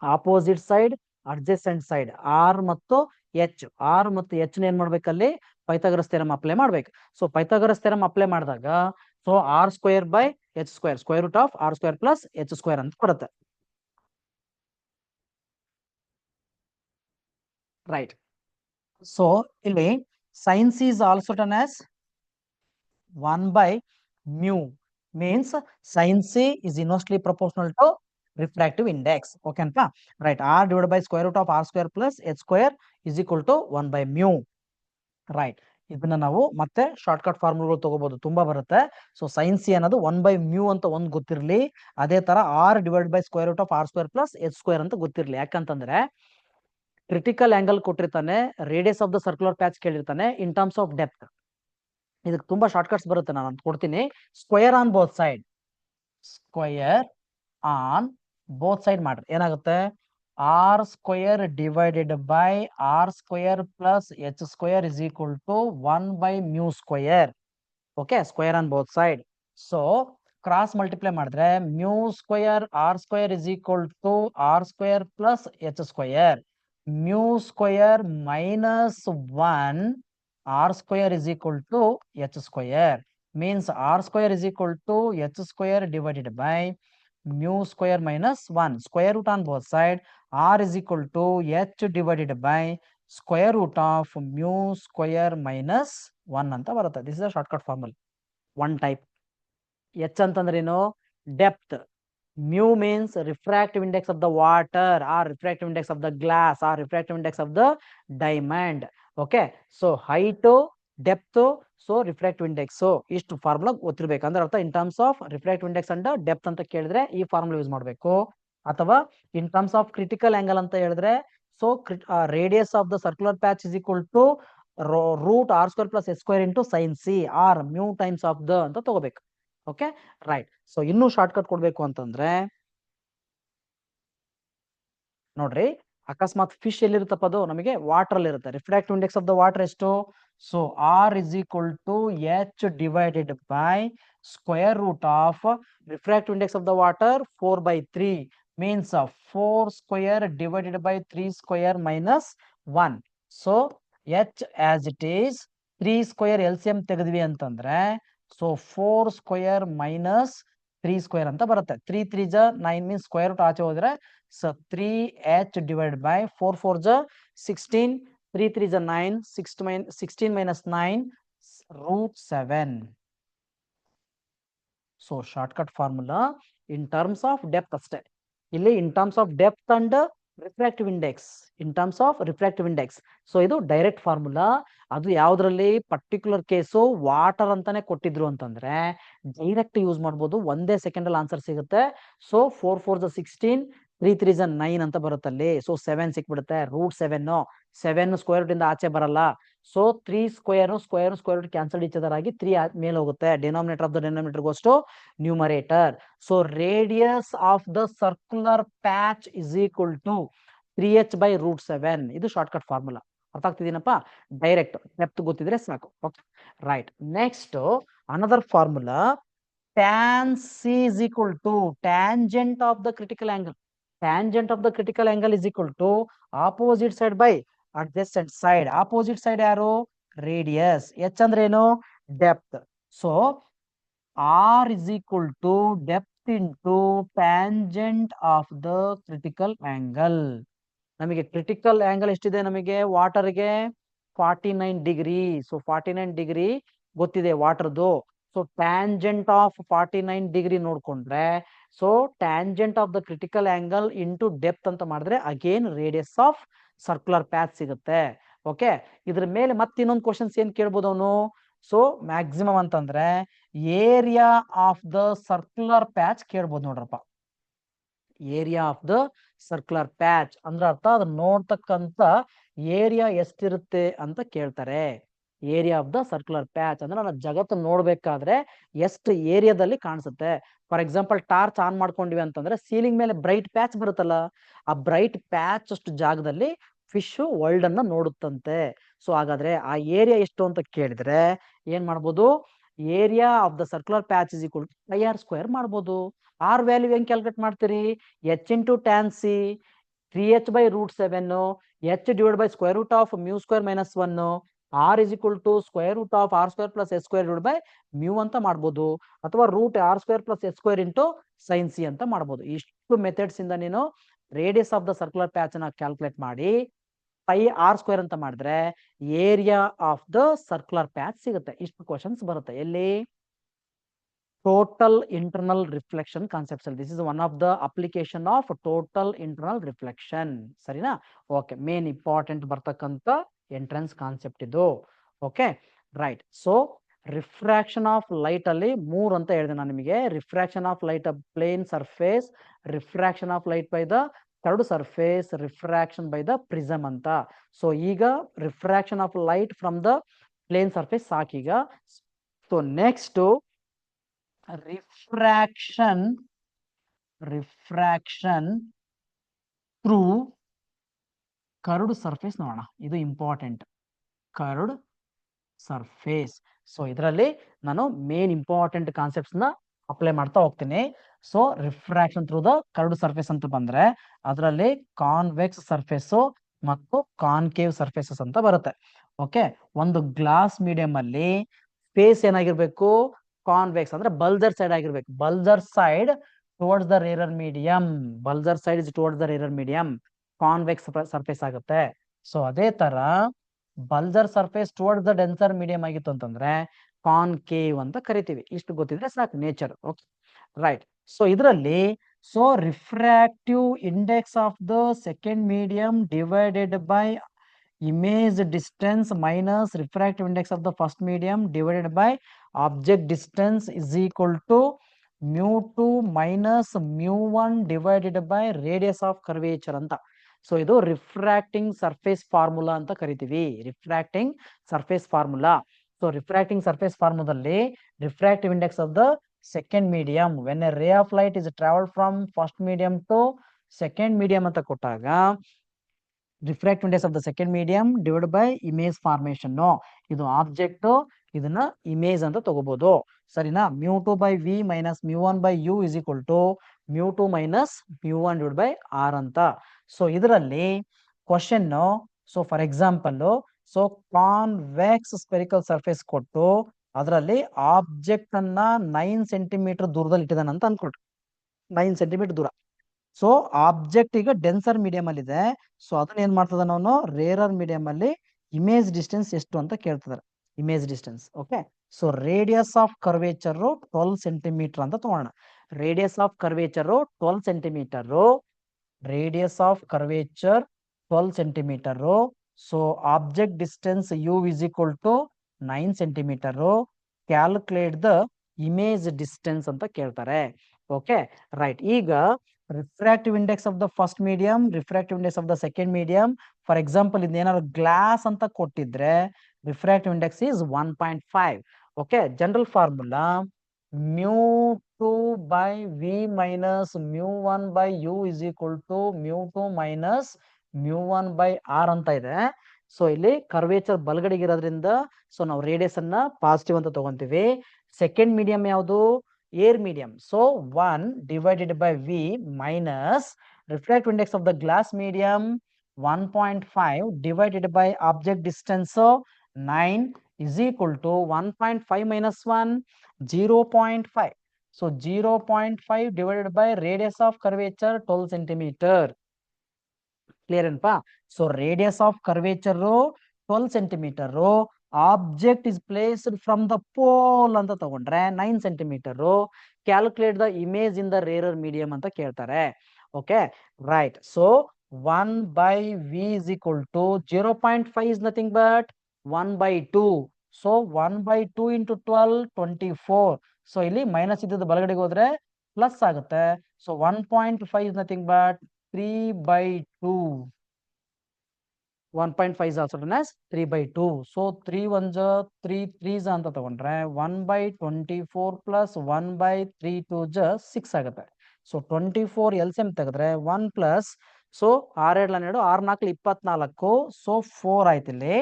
opposite side, adjacent side, R ಮತ್ತು ಎಚ್. ಆರ್ ಮತ್ತು ಎಚ್ ಏನ್ ಮಾಡ್ಬೇಕಲ್ಲಿ? ಪೈಥಾಗರಸ್ ಥಿಯರಂ ಅಪ್ಲೈ ಮಾಡ್ಬೇಕು. ಸೊ ಪೈಥಾಗರಸ್ ಥಿಯರಂ ಅಪ್ಲೈ ಮಾಡಿದಾಗ so R square by H square, square root of R square plus H square ಅಂತ ಬರುತ್ತೆ. ರೈಟ್. ಸೊ ಇಲ್ಲಿ sine C is also turn as 1 by mu, means sin C is inversely proportional to refractive index. Okay ಅಂತ? Right. R divided by square root of R square plus H square is equal to 1 by mu. Right. ಇದನ್ನ ನಾವು ಮತ್ತೆ ಶಾರ್ಟ್ ಕಟ್ ಫಾರ್ಮುಲಾಗಳು ತಗೋಬಹುದು, ತುಂಬಾ ಬರುತ್ತೆ. ಸೊ ಸೈನ್ ಸಿ ಅನ್ನೋದು 1 by mu ಅಂತ ಒಂದ್ ಗೊತ್ತಿರ್ಲಿ, ಅದೇ ತರ R divided by square root of R square plus H square ಅಂತ ಗೊತ್ತಿರ್ಲಿ. ಯಾಕಂತಂದ್ರೆ ಕ್ರಿಟಿಕಲ್ ಆಂಗಲ್ ಕೊಟ್ಟಿರ್ತಾನೆ, radius of the circular patch ಕೇಳಿರ್ತಾನೆ, ಇನ್ ಟರ್ಮ್ಸ್ ಆಫ್ ಡೆಪ್ತ್. ಇದಕ್ಕೆ ತುಂಬಾ ಶಾರ್ಟ್ ಕಟ್ಸ್ ಬರುತ್ತೆ, ನಾನು ಅಂತ ಕೊಡ್ತೀನಿ. Square on both side, square on both side ಮಾಡ್ರಿ. ಏನಾಗುತ್ತೆ? R square divided by R square plus H square is equal to 1 by mu square. Okay, square on both side. So cross multiply ಮಾಡಿದ್ರೆ mu square R square is equal to R square plus H square. Mu square minus 1 r square is equal to h square, means r square is equal to h square divided by mu square minus 1. Square root on both sides. R is equal to h divided by square root of mu square minus 1 ಅಂತ ಬರುತ್ತೆ. This is a shortcut formula. One type. h ಅಂತಂದ್ರೆ ಏನು? Depth. Mu means refractive index of the water or refractive index of the glass or refractive index of the diamond. Okay. So height, depth, so refractive index. So ಇಷ್ಟು ಫಾರ್ಮುಲಾ ಗೊತ್ತಿರಬೇಕು. ಅಂದ್ರೆ ಅರ್ಥ in terms of refractive index and depth ಅಂತ ಕೇಳಿದ್ರೆ ಈ ಫಾರ್ಮುಲಾ ಯೂಸ್ ಮಾಡಬೇಕು. ಅಥವಾ in terms of critical angle ಅಂತ ಹೇಳಿದ್ರೆ so radius of the circular patch is equal to root R square plus S square into sine C or mu times of the ಅಂತ ತಗೋಬೇಕು. Okay right. ಸೊ ಇನ್ನೂ ಶಾರ್ಟ್ ಕಟ್ ಕೊಡ್ಬೇಕು ಅಂತಂದ್ರೆ ನೋಡ್ರಿ, ಅಕಸ್ಮಾತ್ ಫಿಶ್ ಎಲ್ಲಿರುತ್ತಪ್ಪ, ಅದು ನಮಗೆ ವಾಟರ್ ಅಲ್ಲಿ ಇರುತ್ತೆ. Refractive index of the water ಎಷ್ಟು? So R is equal to H divided by square root of refractive index of the water 4/3 means 4 square divided by 3 square minus 1. So H as it is 3 square LCM ತೆಗೆದ್ವಿ ಅಂತಂದ್ರೆ ಸೊ 4 ಸ್ಕ್ವೇರ್ ಮೈನಸ್ 3 ಸ್ಕ್ವೇರ್ ಅಂತ ಬರುತ್ತೆ. 3 3 ಜ 9 ಮೀನ್ಸ್ ಸ್ಕ್ವೇರ್ ರೂಟ್ ಆಚೆ ಹೋದ್ರೆ ಸೊ 3h divided by 4 4 ಜ 16, 3 3 ಜ 9, 16 minus 9 root 7. So shortcut formula in terms of depth ಅಷ್ಟೇ. ಇಲ್ಲಿ ಇನ್ terms of depth and refractive index, in terms of refractive index. So ಇದು ಡೈರೆಕ್ಟ್ ಫಾರ್ಮುಲಾ. ಅದು ಯಾವ್ದ್ರಲ್ಲಿ ಪರ್ಟಿಕ್ಯುಲರ್ ಕೇಸು ವಾಟರ್ ಅಂತಾನೆ ಕೊಟ್ಟಿದ್ರು ಅಂತಂದ್ರೆ ಡೈರೆಕ್ಟ್ ಯೂಸ್ ಮಾಡ್ಬೋದು. ಒಂದೇ ಸೆಕೆಂಡ್ ಅಲ್ಲಿ ಆನ್ಸರ್ ಸಿಗುತ್ತೆ. ಸೊ 4 4 ಜ 16, 3 3 ಜ 9 ಅಂತ ಬರುತ್ತಲ್ಲಿ. ಸೊ 7 ಸಿಕ್ಬಿಡುತ್ತೆ. ರೂಟ್ 7 ಸ್ಕ್ವೇರ್ ರೂಟ್ ಇಂದ ಆಚೆ ಬರಲ್ಲ. So 3 square root cancel each other ಆಗಿ 3 ಮೇಲೆ ಹೋಗುತ್ತೆ. Denominator of the denominator goes to numerator. So radius of the circular patch is equal to 3h by root 7. ಇದು ಶಾರ್ಟ್ಕಟ್ ಫಾರ್ಮುಲಾ. ಅರ್ಥ ಆಗ್ತಿದ್ದೀನಪ್ಪ? ಡೈರೆಕ್ಟ್ ಡೆಪ್ತ್ ಗೊತ್ತಿದ್ರೆ ಸಾಕು. Okay right. Next another formula, tan c is equal to tangent of the critical angle. Tangent of the critical angle is equal to opposite side by adjacent side. Opposite side ಯಾರು? ರೇಡಿಯಸ್. h ಅಂದ್ರೆ ಏನು? Depth. So r is equal to depth into tangent of the critical angle. ನಮಗೆ ಕ್ರಿಟಿಕಲ್ ಆಂಗಲ್ ಎಷ್ಟಿದೆ? ನಮಗೆ ವಾಟರ್ಗೆ 49 ಡಿಗ್ರಿ. ಸೊ 49 ಡಿಗ್ರಿ ಗೊತ್ತಿದೆ ವಾಟರ್ದು. ಸೊ ಟ್ಯಾಂಜೆಂಟ್ ಆಫ್ 49 ಡಿಗ್ರಿ ನೋಡ್ಕೊಂಡ್ರೆ so tangent of the critical angle into depth ಅಂತ ಮಾಡಿದ್ರೆ again radius of circular patch ಸಿಗುತ್ತೆ. ಓಕೆ, ಇದ್ರ ಮೇಲೆ ಮತ್ತೆ ಇನ್ನೊಂದು ಕ್ವಶನ್ಸ್ ಏನ್ ಕೇಳ್ಬೋದು ಅವನು? ಸೊ ಮ್ಯಾಕ್ಸಿಮಮ್ ಅಂತಂದ್ರೆ area of the circular patch ಕೇಳ್ಬೋದು ನೋಡ್ರಪ್ಪ. Area of the circular patch ಅಂದ್ರೆ ಅರ್ಥ ಅದನ್ನ ನೋಡ್ತಕ್ಕಂತ ಏರಿಯಾ ಎಷ್ಟಿರುತ್ತೆ ಅಂತ ಕೇಳ್ತಾರೆ. Area of the circular patch ಅಂದ್ರೆ ನಾನು ಜಗತ್ತು ನೋಡ್ಬೇಕಾದ್ರೆ ಎಷ್ಟು ಏರಿಯಾದಲ್ಲಿ ಕಾಣಿಸುತ್ತೆ. ಫಾರ್ ಎಕ್ಸಾಂಪಲ್ ಟಾರ್ಚ್ ಆನ್ ಮಾಡ್ಕೊಂಡಿವಿ ಅಂತಂದ್ರೆ ಸೀಲಿಂಗ್ ಮೇಲೆ ಬ್ರೈಟ್ ಪ್ಯಾಚ್ ಬರುತ್ತಲ್ಲ, ಆ ಬ್ರೈಟ್ ಪ್ಯಾಚ್ ಅಷ್ಟು ಜಾಗದಲ್ಲಿ ಫಿಶ್ ವರ್ಲ್ಡ್ ಅನ್ನ ನೋಡುತ್ತಂತೆ. ಸೊ ಹಾಗಾದ್ರೆ ಆ ಏರಿಯಾ ಎಷ್ಟು ಅಂತ ಕೇಳಿದ್ರೆ ಏನ್ ಮಾಡ್ಬೋದು? Area of the circular patch is equal to πr square ಮಾಡ್ಬೋದು. ಆರ್ ವ್ಯಾಲ್ಯೂ ಹೆಂಗ್ ಕ್ಯಾಲ್ಕುಲೇಟ್ ಮಾಡ್ತೀರಿ? h into tan C 3h by root 7, h divided by square root of mu square minus 1, r is equal to square root of r square plus s square divided by mu ಅಂತ ಮಾಡ್ಬೋದು. ಅಥವಾ root r square plus s square into sin c ಅಂತ ಮಾಡ್ಬೋದು. ಇಷ್ಟು ಮೆಥಡ್ಸ್ ಇಂದ ನೀನು radius of the circular patch ನ ಕ್ಯಾಲ್ಕುಲೇಟ್ ಮಾಡಿ πr ಸ್ಕ್ವೇರ್ ಅಂತ ಮಾಡಿದ್ರೆ area of the circular patch ಸಿಗುತ್ತೆ. ಇಷ್ಟು ಕ್ವಶನ್ಸ್ ಬರುತ್ತೆ. ಎಲ್ಲಿ? ಟೋಟಲ್ ಇಂಟರ್ನಲ್ ರಿಫ್ಲೆಕ್ಷನ್ ಕಾನ್ಸೆಪ್ಟ್ಸ್ ಅಲ್ಲಿ. This is one of the application of total internal reflection. ಸರಿನಾ? ಓಕೆ, ಮೇನ್ ಇಂಪಾರ್ಟೆಂಟ್ ಬರ್ತಕ್ಕಂತ ಎಂಟ್ರೆನ್ಸ್ ಕಾನ್ಸೆಪ್ಟ್ ಇದು. Okay right. So refraction of light ಅಲ್ಲಿ 3 ಅಂತ ಹೇಳಿದೆ ನಾನು ನಿಮಗೆ. Refraction of light plane surface, refraction of light by the third surface, refraction by the prism ಅಂತ. ಸೊ ಈಗ refraction of light from the plane surface ಸಾಕೀಗ. So next refraction through curved surface ನೋಡೋಣ. ಇದು ಇಂಪಾರ್ಟೆಂಟ್. Curved surface. ಸೊ ಇದರಲ್ಲಿ ನಾನು ಮೇನ್ ಇಂಪಾರ್ಟೆಂಟ್ ಕಾನ್ಸೆಪ್ಟ್ಸ್ ನ ಅಪ್ಲೈ ಮಾಡ್ತಾ ಹೋಗ್ತೀನಿ. So refraction through the curved surface ಅಂತ ಬಂದ್ರೆ ಅದರಲ್ಲಿ ಕಾನ್ವೆಕ್ಸ್ ಸರ್ಫೇಸ್ ಮತ್ತು ಕಾನ್ಕೇವ್ ಸರ್ಫೇಸಸ್ ಅಂತ ಬರುತ್ತೆ. ಓಕೆ, ಒಂದು ಗ್ಲಾಸ್ ಮೀಡಿಯಂ ಅಲ್ಲಿ ಫೇಸ್ ಏನಾಗಿರ್ಬೇಕು? ಕಾನ್ವೆಕ್ಸ್ ಅಂದ್ರೆ ಬಲ್ಜರ್ ಸೈಡ್ ಆಗಿರ್ಬೇಕು. Bulger side towards the rarer medium, bulger side is towards the rarer medium, convex surface ಆಗುತ್ತೆ. ಸೊ ಅದೇ ತರ bulger surface towards the denser medium ಆಗಿತ್ತು ಅಂತಂದ್ರೆ ಕಾನ್ಕೇವ್ ಅಂತ ಕರಿತೀವಿ. ಇಷ್ಟು ಗೊತ್ತಿದ್ರೆ ಸಾಕು ನೇಚರ್. Okay, right. ಸೊ ಇದರಲ್ಲಿ so refractive index of the second medium divided by image distance minus refractive index of the first medium divided by object distance is equal to mu2 minus mu1 divided by radius of curvature ಅಂತ. ಸೊ ಇದು ರಿಫ್ರಾಕ್ಟಿಂಗ್ ಸರ್ಫೇಸ್ ಫಾರ್ಮುಲಾ ಅಂತ ಕರಿತೀವಿ. Refracting surface formula. So refracting surface ಫಾರ್ಮುಲಾದಲ್ಲಿ refractive index of the second medium when a ray of light is travel from first medium to second medium ಅಂತ ಕೊಟ್ಟಾಗ refractive index of the second medium divide by image formation. ಇದು ಆಬ್ಜೆಕ್ಟ್, ಇದನ್ನ ಇಮೇಜ್ ಅಂತ ತಗೋಬಹುದು. ಸರಿನಾ? mu2 by v minus mu1 by u is equal to mu2 minus mu1 divided by r ಅಂತ. ಸೊ ಇದರಲ್ಲಿ question, so for example, so convex spherical surface ಕೊಟ್ಟು ಅದರಲ್ಲಿ ಆಬ್ಜೆಕ್ಟ್ ಅನ್ನ 9 ಸೆಂಟಿಮೀಟರ್ ದೂರದಲ್ಲಿ ಇಟ್ಟಿದ್ದಾನೆ ಅಂತ ಅನ್ಕೊಳ್ರಿ. 9 ಸೆಂಟಿಮೀಟರ್ ದೂರ. ಸೊ ಆಬ್ಜೆಕ್ಟ್ ಈಗ ಡೆನ್ಸರ್ ಮೀಡಿಯಂ ಅಲ್ಲಿ ಇದೆ. ಸೊ ಅದನ್ನ ಏನ್ ಮಾಡ್ತದ ನಾವು ರೇರರ್ ಮೀಡಿಯಂ ಅಲ್ಲಿ ಇಮೇಜ್ ಡಿಸ್ಟೆನ್ಸ್ ಎಷ್ಟು ಅಂತ ಕೇಳ್ತಿದಾರೆ. Image distance. Okay. So radius of curvature 12 centimetre ಅಂತ ತಗೋಣ. Radius of curvature 12 centimetre. Radius of curvature 12 centimetre. So object distance u is equal to 9 centimetre. Calculate the image distance ಅಂತ ಕೇಳ್ತಾರೆ. Okay, right. ಈಗ refractive index of the first medium, refractive index of the second medium. For example ಇದೇನಾದ್ರು ಗ್ಲಾಸ್ ಅಂತ ಕೊಟ್ಟಿದ್ರೆ refractive index is 1.5. Okay, general formula mu2 by v minus mu1 by u is equal to mu2 minus mu1 by r ಅಂತ ಇದೆ. ಸೊ ಇಲ್ಲಿ ಕರ್ವೇಚರ್ ಬಲಗಡೆಗೆ ಇರೋದ್ರಿಂದ ಸೊ ನಾವು ರೇಡಿಯಸ್ ಅನ್ನ ಪಾಸಿಟಿವ್ ಅಂತ ತಗೊಂತೀವಿ. ಸೆಕೆಂಡ್ ಮೀಡಿಯಂ ಯಾವುದು? Air medium. So 1 divided by v minus refractive index of the glass medium 1.5 divided by object distance 9 is equal to 1.5 minus 1 0.5. So 0.5 divided by radius of curvature 12 centimeter. Clear and pa? So radius of curvature 12 centimeter. Object is placed from the pole ಅಂತ ತಗೊಂಡ್ರೆ 9 centimetre. Calculate the image in the rarer medium ಅಂತ ಕೇಳ್ತಾರೆ. Okay, right. So 1 by v is equal to 0.5 is nothing but 1 by 2. So 1 by 2 into 12 24. So ಇಲ್ಲಿ ಮೈನಸ್ ಇದ್ದದ್ದು ಬಲಗಡೆಗೆ ಹೋದ್ರೆ ಪ್ಲಸ್ ಆಗುತ್ತೆ. So 1.5 is nothing but 3 by 2. 1.5 is also known as 3 by 2. So 3 1s 3 3s ಅಂತ ತಗೊಂಡ್ರೆ 1 by 24 plus 1 by 3 2s 6 ಆಗುತ್ತೆ. ಸೊ 24 LCM ತೆಗೆದ್ರೆ 1 plus ಸೊ 6 2 12 6 4 24. ಸೊ 4 ಆಯ್ತು ಇಲ್ಲಿ.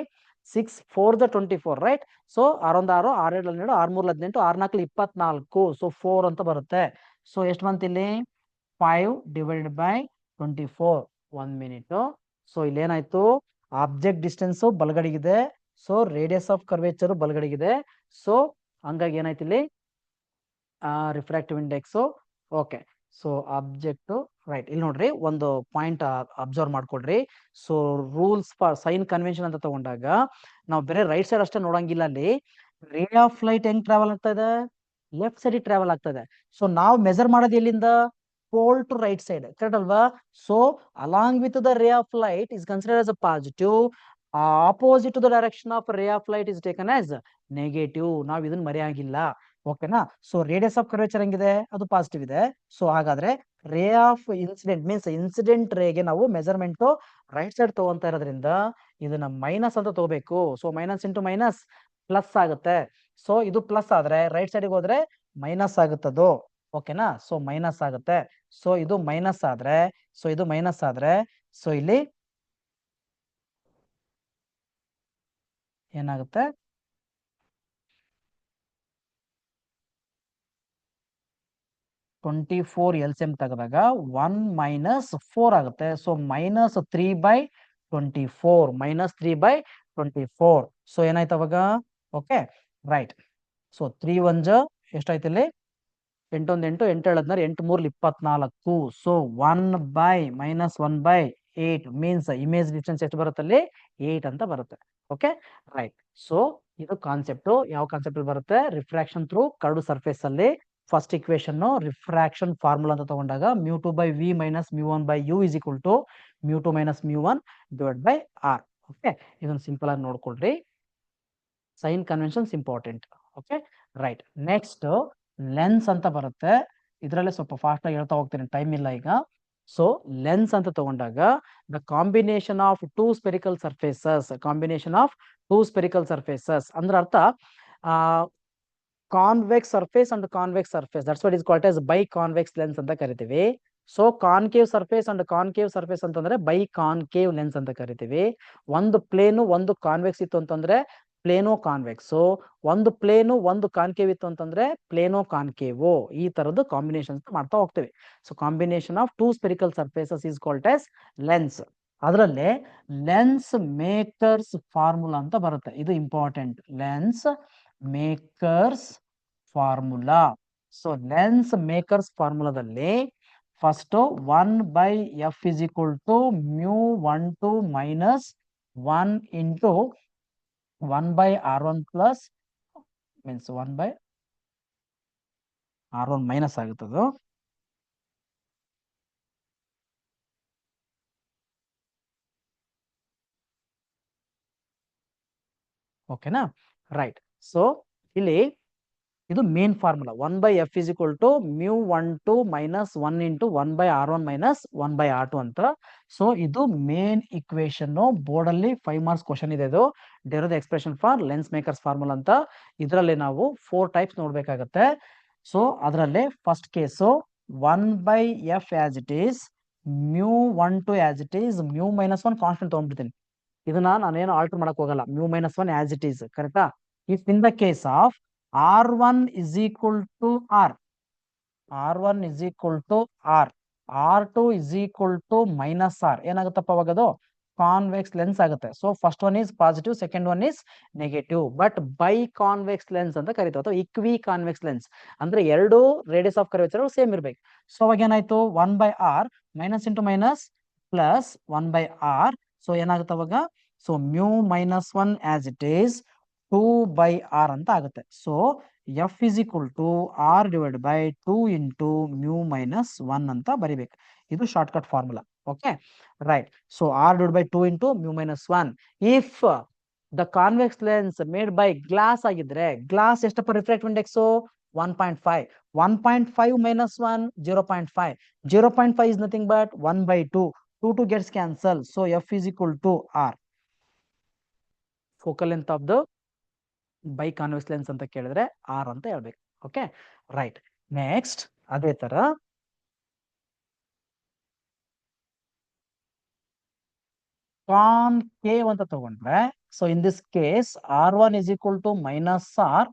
6 4 24 ರೈಟ್. ಸೊ 6 1 6 6 2 12 6 3 18 6 4 24. ಸೊ 4 ಅಂತ ಬರುತ್ತೆ. ಸೊ ಎಷ್ಟು ಬಂತು ಇಲ್ಲಿ? 5 divided by 24. 1 minute. ಸೊ ಇಲ್ಲೇನಾಯ್ತು? ಆಬ್ಜೆಕ್ಟ್ ಡಿಸ್ಟೆನ್ಸ್ ಬಲಗಡೆಗಿದೆ. ಸೊ ರೇಡಿಯಸ್ ಆಫ್ ಕರ್ವೇಚರ್ ಬಲಗಡೆಗಿದೆ. ಸೊ ಹಂಗಾಗಿ ಏನಾಯ್ತು ಇಲ್ಲಿ? Refractive index. Okay, so object right. ಇಲ್ಲಿ ನೋಡ್ರಿ ಒಂದು ಪಾಯಿಂಟ್ ಅಬ್ಸರ್ವ್ ಮಾಡ್ಕೊಡ್ರಿ. So rules for sign convention ಅಂತ ತಗೊಂಡಾಗ ನಾವು ಬೇರೆ ರೈಟ್ ಸೈಡ್ ಅಷ್ಟೇ ನೋಡಂಗಿಲ್ಲ. ಅಲ್ಲಿ ರೇ ಆಫ್ ಲೈಟ್ ಹೆಂಗ್ ಟ್ರಾವೆಲ್ ಆಗ್ತಾ ಇದೆ? ಲೆಫ್ಟ್ ಸೈಡ್ ಟ್ರಾವೆಲ್ ಆಗ್ತಾ ಇದೆ. ಸೊ ನಾವು ಮೆಜರ್ ಮಾಡೋದು ಎಲ್ಲಿಂದ? pole to right side. Correct alva? So along with the ray of light is considered as a positive. Opposite to the direction of ray of light is taken as negative. ನಾವು ಇದನ್ನ ಮರೆಯಾಗಿಲ್ಲ. ಓಕೆನಾ? ಸೊ ರೇಡಿಯಸ್ ಆಫ್ ಕರ್ವೇಚರ್ ಹೆಂಗಿದೆ? ಅದು ಪಾಸಿಟಿವ್ ಇದೆ. ಸೊ ಹಾಗಾದ್ರೆ ray of incident means incident ರೇಗೆ ನಾವು ಮೆಜರ್ಮೆಂಟ್ ರೈಟ್ ಸೈಡ್ ತಗೊಂತಾ ಇರೋದ್ರಿಂದ ಇದನ್ನ ಮೈನಸ್ ಅಂತ ತಗೋಬೇಕು. So minus into minus plus ಆಗುತ್ತೆ. ಸೊ ಇದು ಪ್ಲಸ್ ಆದ್ರೆ ರೈಟ್ ಸೈಡ್ಗೆ ಹೋದ್ರೆ ಮೈನಸ್ ಆಗುತ್ತದು. ಓಕೆನಾ? ಸೊ ಮೈನಸ್ ಆಗುತ್ತೆ. ಸೊ ಇದು ಮೈನಸ್ ಆದ್ರೆ ಇದು ಮೈನಸ್ ಆದ್ರೆ ಸೊ ಇಲ್ಲಿ ಏನಾಗುತ್ತೆ? -24 LCM ತೆಗೆದಾಗ 1 - 4 ಆಗುತ್ತೆ. ಸೊ -3/24 -3/24. ಸೊ ಏನಾಯ್ತು ಅವಾಗ? Okay, right. ಸೊ 3 1s ಎಷ್ಟಾಯ್ತು ಇಲ್ಲಿ? ಎಂಟೊಂದು ಎಂಟು, ಎಂಟು ಹೇಳದ್ನಾರ 8 3 24. ಸೊ 1/-1/8 ಮೀನ್ಸ್ ಇಮೇಜ್ ಡಿಸ್ಟೆನ್ಸ್ ಎಷ್ಟು ಬರುತ್ತೆ ಅಲ್ಲಿ 8 ಅಂತ ಬರುತ್ತೆ. Okay right. ಸೊ ಇದು ಕಾನ್ಸೆಪ್ಟ್. ಯಾವ ಕಾನ್ಸೆಪ್ಟ್ ಬರುತ್ತೆ? ರಿಫ್ರಾಕ್ಷನ್ ಥ್ರೂ ಕರ್ಡ್ ಸರ್ಫೇಸ್ ಅಲ್ಲಿ ಫಸ್ಟ್ ಇಕ್ವೇಶನ್ ರಿಫ್ರಾಕ್ಷನ್ ಫಾರ್ಮುಲಾ ಅಂತ ತಗೊಂಡಾಗ μ2/v minus μ1/u is equal to μ2 minus μ1 divide by r. Okay ಇದನ್ನ ಸಿಂಪಲ್ ಆಗಿ ನೋಡ್ಕೊಳ್ರಿ. Sign conventions important. Okay right. Next lens ಅಂತ ಬರುತ್ತೆ. ಇದರಲ್ಲೇ ಸ್ವಲ್ಪ ಫಾಸ್ಟ್ ಆಗಿ ಹೇಳ್ತಾ ಹೋಗ್ತೀನಿ, ಟೈಮ್ ಇಲ್ಲ ಈಗ. ಸೊ ಲೆನ್ಸ್ ಅಂತ ತಗೊಂಡಾಗ the combination of two spherical surfaces, ಅಂದ್ರೆ ಅರ್ಥ convex surface and convex surface, that's what is called as by convex lens ಅಂತ ಕರಿತೀವಿ. So concave surface and concave surface ಅಂತಂದ್ರೆ ಬೈ ಕಾನ್ಕೇವ್ ಲೆನ್ಸ್ ಅಂತ ಕರಿತೀವಿ. ಒಂದು ಪ್ಲೇನು ಒಂದು ಕಾನ್ವೆಕ್ಸ್ ಇತ್ತು ಅಂತಂದ್ರೆ ಪ್ಲೇನೋ ಕಾನ್ವೆಕ್ಸ್, ಒಂದು ಪ್ಲೇನು ಒಂದು ಕಾನ್ಕೇವ್ ಇತ್ತು ಅಂತಂದ್ರೆ ಪ್ಲೇನೋ ಕಾನ್ಕೇವ್. ಈ ತರದ್ದು ಕಾಂಬಿನೇಷನ್ ಮಾಡ್ತಾ ಹೋಗ್ತೇವೆ. So combination of two spherical surfaces is called as lens. ಅದರಲ್ಲೇ ಲೆನ್ಸ್ ಮೇಕರ್ಸ್ ಫಾರ್ಮುಲಾ ಅಂತ ಬರುತ್ತೆ. ಇದು important, lens makers formula. So lens makers ಫಾರ್ಮುಲಾದಲ್ಲಿ first 1/f is equal to μ12 minus 1 into 1/r1 plus means 1/r1 minus ಆಗುತ್ತದು. ಓಕೆನಾ ರೈಟ್. ಸೊ ಇಲ್ಲಿ ಇದು main formula 1/f is equal to μ12 minus 1 into 1/r1 minus 1/r2 ಅಂತ. ಸೊ ಇದು ಮೇನ್ ಇಕ್ವೇಶನ್. ಬೋರ್ಡ್ ಅಲ್ಲಿ 5 ಮಾರ್ಕ್ಸ್ ಕ್ವಶನ್ ಇದೆ. ಇದು derive the expression for lens makers formula ಅಂತ. ಇದರಲ್ಲಿ ನಾವು 4 ಟೈಪ್ಸ್ ನೋಡ್ಬೇಕಾಗತ್ತೆ. ಸೊ ಅದರಲ್ಲಿ first case 1/f as it is, μ12 as it is, μ minus 1 constant ತಗೊಂಡ್ಬಿಡ್ತೀನಿ. ಇದನ್ನ ನಾನೇನು ಆಲ್ಟರ್ ಮಾಡಕ್ ಹೋಗಲ್ಲ, μ ಮೈನಸ್ 1 ಆಸ್ ಇಟ್ ಈಸ್. ಕರೆಕ್ಟಾ? If in the case of r1 is equal to r, r1 is equal to r, r2 is equal to minus r, ಏನಾಗುತ್ತಪ್ಪ ಅವಾಗ ಅದು ಕಾನ್ವೆಕ್ಸ್ ಲೆನ್ಸ್ ಆಗುತ್ತೆ. So first one is positive, second one is negative. But biconvex lens ಅಂತ ಕರೀತಾರೆ, ಅಥವಾ ಇಕ್ವಿ ಕಾನ್ವೆಕ್ಸ್ ಲೆನ್ಸ್ ಅಂದ್ರೆ ಎರಡು ರೇಡಿಯಸ್ ಆಫ್ ಕರ್ವೇಚರ್ ಸೇಮ್ ಇರ್ಬೇಕು. ಸೊ ಅವಾಗ ಏನಾಯ್ತು 1/r minus into minus plus 1/r. So ಏನಾಗುತ್ತೆ ಅವಾಗ? So μ minus 1 as it is 2/r ಅಂತ ಆಗುತ್ತೆ. So f is equal to r divided by 2 into μ minus 1 ಅಂತ ಬರಿಬೇಕು. ಇದು short cut formula. Okay right. So r divided by 2 into μ minus 1. If the convex lens made by glass ಆಗಿದ್ರೆ, ಗ್ಲಾಸ್ ಎಷ್ಟಪ್ಪ refractive index 1.5, 1.5 minus 1 0.5, 0.5 is nothing but 1/2, 2 gets cancel. So f is equal to r. Focal length of the by convex lens ಅಂತ ಕೇಳಿದ್ರೆ ಆರ್ ಅಂತ ಹೇಳ್ಬೇಕು. Okay right. ನೆಕ್ಸ್ಟ್ ಅದೇ ತರ ಕಾನ್ಕೇವ್ ಅಂತ ತಗೊಂಡ್ರೆ, so in this case r1 is equal to minus r,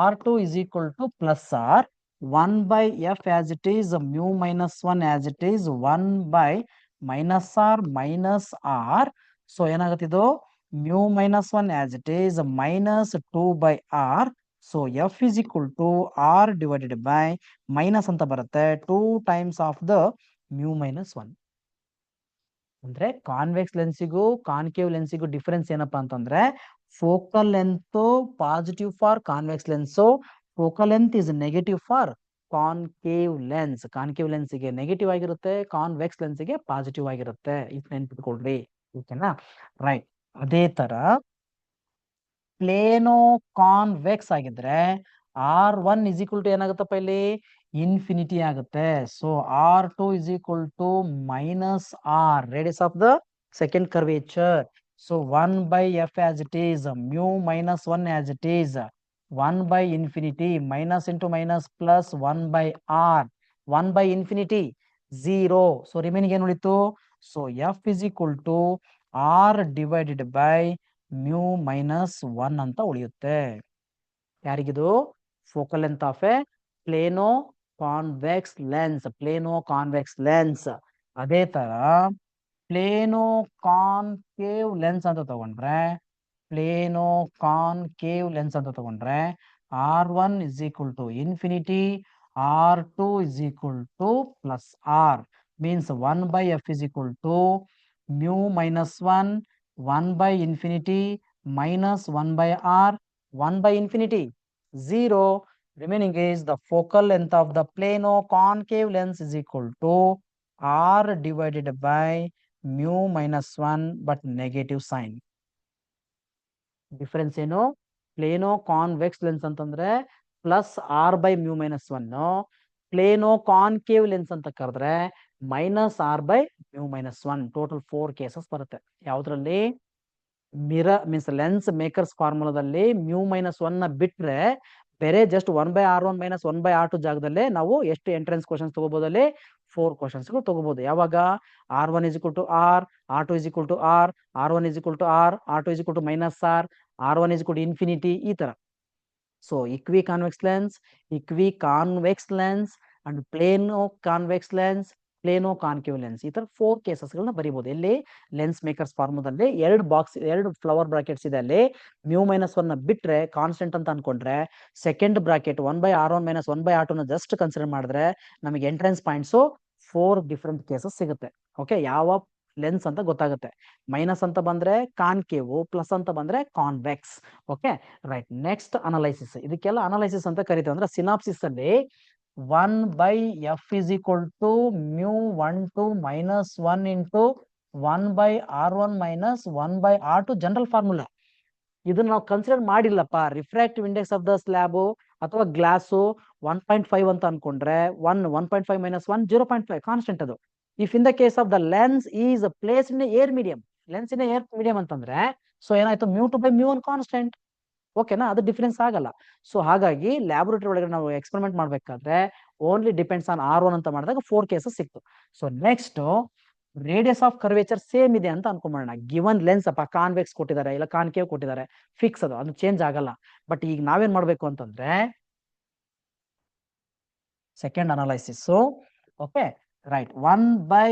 r2 is equal to plus r, 1/f as it is, μ minus 1 as it is, 1/minus r minus r. So ಏನಾಗುತ್ತೆ ಇದು μ minus 1 as it is minus 2/r. So f is equal to r divided by minus ಅಂತ ಬರುತ್ತೆ 2 times of the μ minus 1. ಅಂದ್ರೆ ಕಾನ್ವೆಕ್ಸ್ ಲೆನ್ಸಿಗೂ ಕಾನ್ಕೇವ್ ಲೆನ್ಸಿಗೂ ಡಿಫರೆನ್ಸ್ ಏನಪ್ಪಾ ಅಂತಂದ್ರೆ, focal length positive for convex lens, focal length is negative for concave lens. Concave ಲೆನ್ಸ್ಗೆ ನೆಗೆಟಿವ್ ಆಗಿರುತ್ತೆ, ಕಾನ್ವೆಕ್ಸ್ ಲೆನ್ಸ್ಗೆ ಪಾಸಿಟಿವ್ ಆಗಿರುತ್ತೆ. ಇದು ನೆನ್ಪಿಟ್ಕೊಳ್ರಿ. ಓಕೆನಾ ರೈಟ್. ಅದೇ ತರ ಪ್ಲೇನೋ ಕಾನ್ವೆಕ್ಸ್ ಆಗಿದ್ರೆ r1 is equal to ಏನಾಗುತ್ತಪ್ಪ ಇಲ್ಲಿ ಇನ್ಫಿನಿಟಿ ಆಗುತ್ತೆ. So r2 is equal to minus r, radius of the second curvature. So 1/f as it is, μ minus 1 as it is, 1/infinity, minus into minus plus 1/r, 1/infinity 0. So remaining ಏನು ಉಳಿತು? So f is equal to r divided by μ minus 1 ಅಂತ ಉಳಿಯುತ್ತೆ. ಯಾರಿಗಿದು? Focal length of a plano convex lens, plano convex lens. ಅದೇ ತರ ಪ್ಲೇನೋ ಕಾನ್ಕೇವ್ ಲೆನ್ಸ್ ಅಂತ ತಗೊಂಡ್ರೆ, ಪ್ಲೇನೋ ಕಾನ್ಕೇವ್ ಲೆನ್ಸ್ ಅಂತ ತಗೊಂಡ್ರೆ r1 is equal to infinity, R2 is equal to plus R, means 1 by F is equal to mu minus 1, 1 by infinity minus 1 by R, 1 by infinity, 0. Remaining is the focal length of the plano concave lens is equal to R divided by mu minus 1 but negative sign. Difference ಏನು? ಪ್ಲೇನೋ ಕಾನ್ವೆಕ್ಸ್ ಲೆನ್ಸ್ ಅಂತಂದ್ರೆ plus R by mu minus 1, plano concave lens ಅಂತ ಕರೆದ್ರೆ minus R by mu minus 1. Total 4 cases ಬರುತ್ತೆ. ಯಾವ್ದ್ರಲ್ಲಿ? ಮಿರರ್ ಮೀನ್ಸ್ ಲೆನ್ಸ್ ಮೇಕರ್ಸ್ ಫಾರ್ಮುಲಾದಲ್ಲಿ ಮ್ಯೂ ಮೈನಸ್ 1 ಬಿಟ್ರೆ ಬೇರೆ just 1 by R1 minus 1 by R2 ಜಾಗದಲ್ಲೇ ನಾವು ಎಷ್ಟು ಎಂಟ್ರೆನ್ಸ್ ಕ್ವಶನ್ಸ್ ತಗೋಬಹುದು? ಅಲ್ಲಿ 4 ಕ್ವಶನ್ಸ್ ತಗೋಬಹುದು. ಯಾವಾಗ? R1 is equal to R, R2 is equal to R, R1 is equal to R, R2 is equal to minus R, R1 is equal to infinity, ಈ ತರ. ಸೊ equiconvex lens and plano convex lens, plano concave lens, ಈ ತರ 4 ಕೇಸಸ್ ಗಳನ್ನ ಬರೀಬಹುದು. ಎಲ್ಲಿ? ಲೆನ್ಸ್ ಮೇಕರ್ಸ್ ಫಾರ್ಮುಲಾದಲ್ಲಿ 2 ಫ್ಲವರ್ ಬ್ರಾಕೆಟ್ಸ್ ಇದೆ. ಅಲ್ಲಿ ಮ್ಯೂ ಮೈನಸ್ 1 ಬಿಟ್ರೆ ಕಾನ್ಸ್ಟೆಂಟ್ ಅಂತ ಅನ್ಕೊಂಡ್ರೆ second bracket 1 by R1 minus 1 by R2 just consider ಮಾಡಿದ್ರೆ ನಮಗೆ ಎಂಟ್ರೆನ್ಸ್ ಪಾಯಿಂಟ್ಸ್ 4 ಡಿಫ್ರೆಂಟ್ ಕೇಸಸ್ ಸಿಗುತ್ತೆ. ಓಕೆ, ಯಾವ ಲೆನ್ಸ್ ಅಂತ ಗೊತ್ತಾಗುತ್ತೆ. ಮೈನಸ್ ಅಂತ ಬಂದ್ರೆ ಕಾನ್ಕೇವ್, ಪ್ಲಸ್ ಅಂತ ಬಂದ್ರೆ convex. Okay, right. Next analysis. ಇದಕ್ಕೆಲ್ಲ ಅನಲೈಸಿಸ್ ಅಂತ ಕರಿತೀವಿ. ಅಂದ್ರೆ ಸಿನಾಪ್ಸಿಸ್ ಅಲ್ಲಿ 1 by F is equal to mu 1 minus 1 into 1 by R1 minus 1 by R2 general formula. ಇದನ್ನ ನಾವು ಕನ್ಸಿಡರ್ ಮಾಡಿಲ್ಲಪ್ಪ. Refractive index of the slab ಅಥವಾ ಗ್ಲಾಸು 1.5 ಅಂತ ಅನ್ಕೊಂಡ್ರೆ 1.5 minus 1 0.5 ಕಾನ್ಸ್ಟೆಂಟ್ ಅದು. If in the case of the lens is place in air medium, lens in air medium ಅಂತಂದ್ರೆ ಸೊ ಏನಾಯ್ತು? mu 2 by mu 1 constant. ಓಕೆನಾ? ಅದು ಡಿಫರೆನ್ಸ್ ಆಗಲ್ಲ. ಸೊ ಹಾಗಾಗಿ ಲ್ಯಾಬೋರೇಟರಿ ಒಳಗಡೆ ನಾವು ಎಕ್ಸ್ಪೆರಿಮೆಂಟ್ ಮಾಡ್ಬೇಕಾದ್ರೆ ಓನ್ಲಿ ಡಿಪೆಂಡ್ಸ್ ಆನ್ R1 ಅಂತ ಮಾಡಿದಾಗ 4 ಕೇಸಸ್ ಸಿಕ್ತು. So next radius of curvature same ಇದೆ ಅಂತ ಅನ್ಕೊಂಬೋಣ. ಗಿವನ್ ಲೆನ್ಸ್ ಅಪ್ಪ ಕಾನ್ವೆಕ್ಸ್ ಕೊಟ್ಟಿದ್ದಾರೆ ಇಲ್ಲ ಕಾನ್ಕೇವ್ ಕೊಟ್ಟಿದ್ದಾರೆ, ಫಿಕ್ಸ್ ಅದು ಚೇಂಜ್ ಆಗಲ್ಲ. ಬಟ್ ಈಗ ನಾವೇನ್ ಮಾಡ್ಬೇಕು ಅಂತಂದ್ರೆ second analysis. Okay, right. 1 by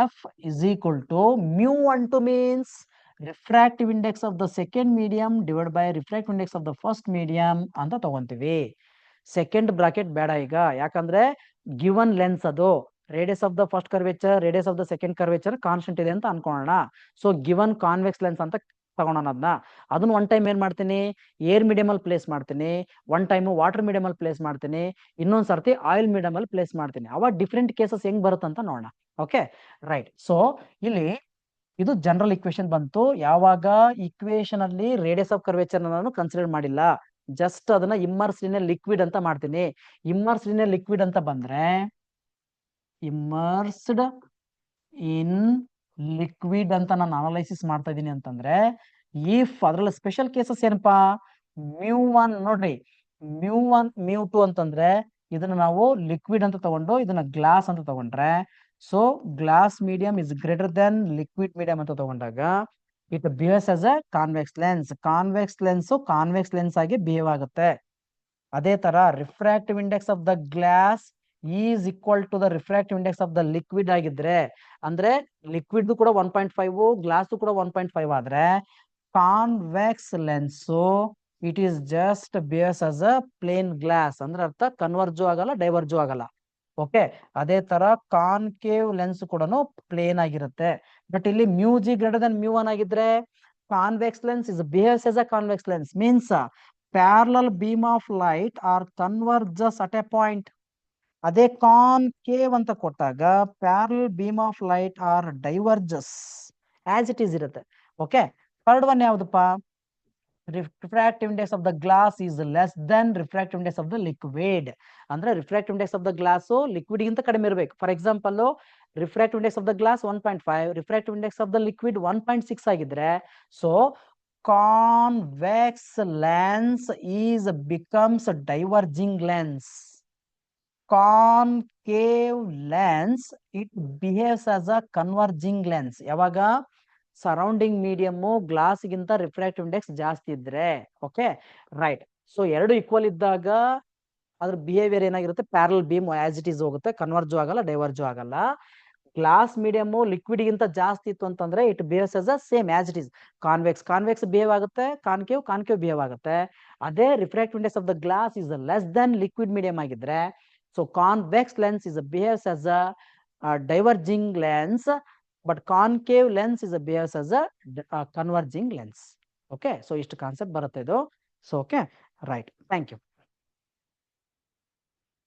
F is equal to mu 1 means refractive index of the second medium divide by refractive index of the first medium ಅಂತ ತಗೊಂತೀವಿ. ಸೆಕೆಂಡ್ ಬ್ರಾಕೆಟ್ ಬೇಡ ಈಗ, ಯಾಕಂದ್ರೆ ಗಿವನ್ ಲೆನ್ಸ್ ಅದು radius of the first curvature, radius of the second curvature constant ಇದೆ ಅಂತ ಅನ್ಕೊಳ್ಳೋಣ. ಸೊ ಗಿವನ್ ಕಾನ್ವೆಕ್ಸ್ ಲೆನ್ಸ್ ಅಂತ ತಗೋಣ. ಅದನ್ನ ಒನ್ ಟೈಮ್ ಏನ್ ಮಾಡ್ತೀನಿ? ಏರ್ ಮೀಡಿಯಂ ಅಲ್ಲಿ ಪ್ಲೇಸ್ ಮಾಡ್ತೀನಿ, ಒನ್ ಟೈಮ್ ವಾಟರ್ ಮೀಡಿಯಂ ಅಲ್ಲಿ ಪ್ಲೇಸ್ ಮಾಡ್ತೀನಿ, ಇನ್ನೊಂದ್ ಸರ್ತಿ ಆಯಿಲ್ ಮೀಡಿಯಂ ಅಲ್ಲಿ ಪ್ಲೇಸ್ ಮಾಡ್ತೀನಿ. ಅವಾಗ ಡಿಫ್ರೆಂಟ್ ಕೇಸಸ್ ಹೆಂಗ್ ಬರುತ್ತೆ ಅಂತ ನೋಡೋಣ. Okay, right. ಸೊ ಇಲ್ಲಿ ಇದು ಜನರಲ್ ಇಕ್ವೇಶನ್ ಬಂತು. ಯಾವಾಗ ಇಕ್ವೇಶನ್ ಅಲ್ಲಿ ರೇಡಿಯಸ್ ಆಫ್ ಕರ್ವೇಚರ್ ನಾನು ಕನ್ಸಿಡರ್ ಮಾಡಿಲ್ಲ, ಜಸ್ಟ್ ಅದನ್ನ ಇಮ್ಮರ್ಸ್ಡ್ ಇನ್ ಲಿಕ್ವಿಡ್ ಅಂತ ಮಾಡ್ತೀನಿ. ಇಮ್ಮರ್ಸ್ಡ್ ಇನ್ ಲಿಕ್ವಿಡ್ ಅಂತ ಬಂದ್ರೆ ಇಮ್ಮರ್ಸ್ಡ್ ಇನ್ ಲಿಕ್ವಿಡ್ ಅಂತ ನಾನು ಅನಲೈಸಿಸ್ ಮಾಡ್ತಾ ಇದ್ದೀನಿ ಅಂತಂದ್ರೆ ಇಫ್ ಅದ್ರಲ್ಲಿ ಸ್ಪೆಷಲ್ ಕೇಸಸ್ ಏನಪ್ಪಾ? mu 1 ನೋಡ್ರಿ, mu 1 mu 2 ಅಂತಂದ್ರೆ ಇದನ್ನ ನಾವು ಲಿಕ್ವಿಡ್ ಅಂತ ತಗೊಂಡು ಇದನ್ನ ಗ್ಲಾಸ್ ಅಂತ ತಗೊಂಡ್ರೆ, so glass medium is greater than liquid medium ಅಂತ ತಗೊಂಡಾಗ it behaves as a convex lens. Convex lens ಆಗಿ ಬಿಹೇವ್ ಆಗುತ್ತೆ. ಅದೇ ತರ refractive index of the glass is equal to the refractive index of the liquid ಆಗಿದ್ರೆ, ಅಂದ್ರೆ ಲಿಕ್ವಿಡ್ ಕೂಡ 1.5, ಗ್ಲಾಸ್ ಕೂಡ 1.5 ಆದ್ರೆ convex lens it is just behaves as a plane glass. ಅಂದ್ರೆ ಅರ್ಥ ಕನ್ವರ್ಜು ಆಗಲ್ಲ, ಡೈವರ್ಜು ಆಗಲ್ಲ. ಓಕೆ, ಅದೇ ತರ ಕಾನ್ಕೇವ್ ಲೆನ್ಸ್ ಕೂಡ ಪ್ಲೇನ್ ಆಗಿರುತ್ತೆ. ಬಟ್ ಇಲ್ಲಿ mu g greater than mu 1 ಆಗಿದ್ರೆ convex lens is behaves as a convex lens, means parallel beam of light are converges at a point. ಅದೇ ಕಾನ್ಕೇವ್ ಅಂತ ಕೊಟ್ಟಾಗ parallel beam of light are diverges as it is ಇರುತ್ತೆ. ಓಕೆ, ಥರ್ಡ್ ಒನ್ ಯಾವ್ದಪ್ಪ? Refractive index of the glass is less than refractive index of the liquid. ಅಂದ್ರೆ refractive index of the glass liquid ಗಿಂತ ಕಡಿಮೆ ಇರಬೇಕು. For example refractive index of the glass 1.5, refractive index of the liquid 1.6 ಆಗಿದ್ರೆ so convex lens is becomes diverging lens. Concave lens it behaves as a converging lens. ಯಾವಾಗ? ಸರೌಂಡಿಂಗ್ ಮೀಡಿಯಮ್ ಗ್ಲಾಸ್ ಗಿಂತ ರಿಫ್ರಾಕ್ಟಿವ್ ಇಂಡೆಕ್ಸ್ ಜಾಸ್ತಿ ಇದ್ರೆ. Okay, right. ಸೊ ಎರಡು ಈಕ್ವಲ್ ಇದ್ದಾಗ ಅದ್ರ ಬಿಹೇವಿಯರ್ ಏನಾಗಿರುತ್ತೆ? Parallel beam as it is ಹೋಗುತ್ತೆ, ಕನ್ವರ್ಜು ಆಗಲ್ಲ, ಡೈವರ್ಜು ಆಗಲ್ಲ. ಗ್ಲಾಸ್ ಮೀಡಿಯಮ್ ಲಿಕ್ವಿಡ್ ಗಿಂತ ಜಾಸ್ತಿ ಇತ್ತು ಅಂತಂದ್ರೆ it behaves as a same as it is. Convex behave ಆಗುತ್ತೆ, ಕಾನ್ಕೇವ್ ಬಿಹೇವ್ ಆಗುತ್ತೆ. ಅದೇ refractive index of the glass is less than liquid medium ಆಗಿದ್ರೆ So convex lens is behaves as a diverging lens, but concave lens is behaves as a converging lens. Okay, so ಇಷ್ಟು ಕಾನ್ಸೆಪ್ಟ್ ಬರುತ್ತೆ ಇದು. So okay, right, thank you.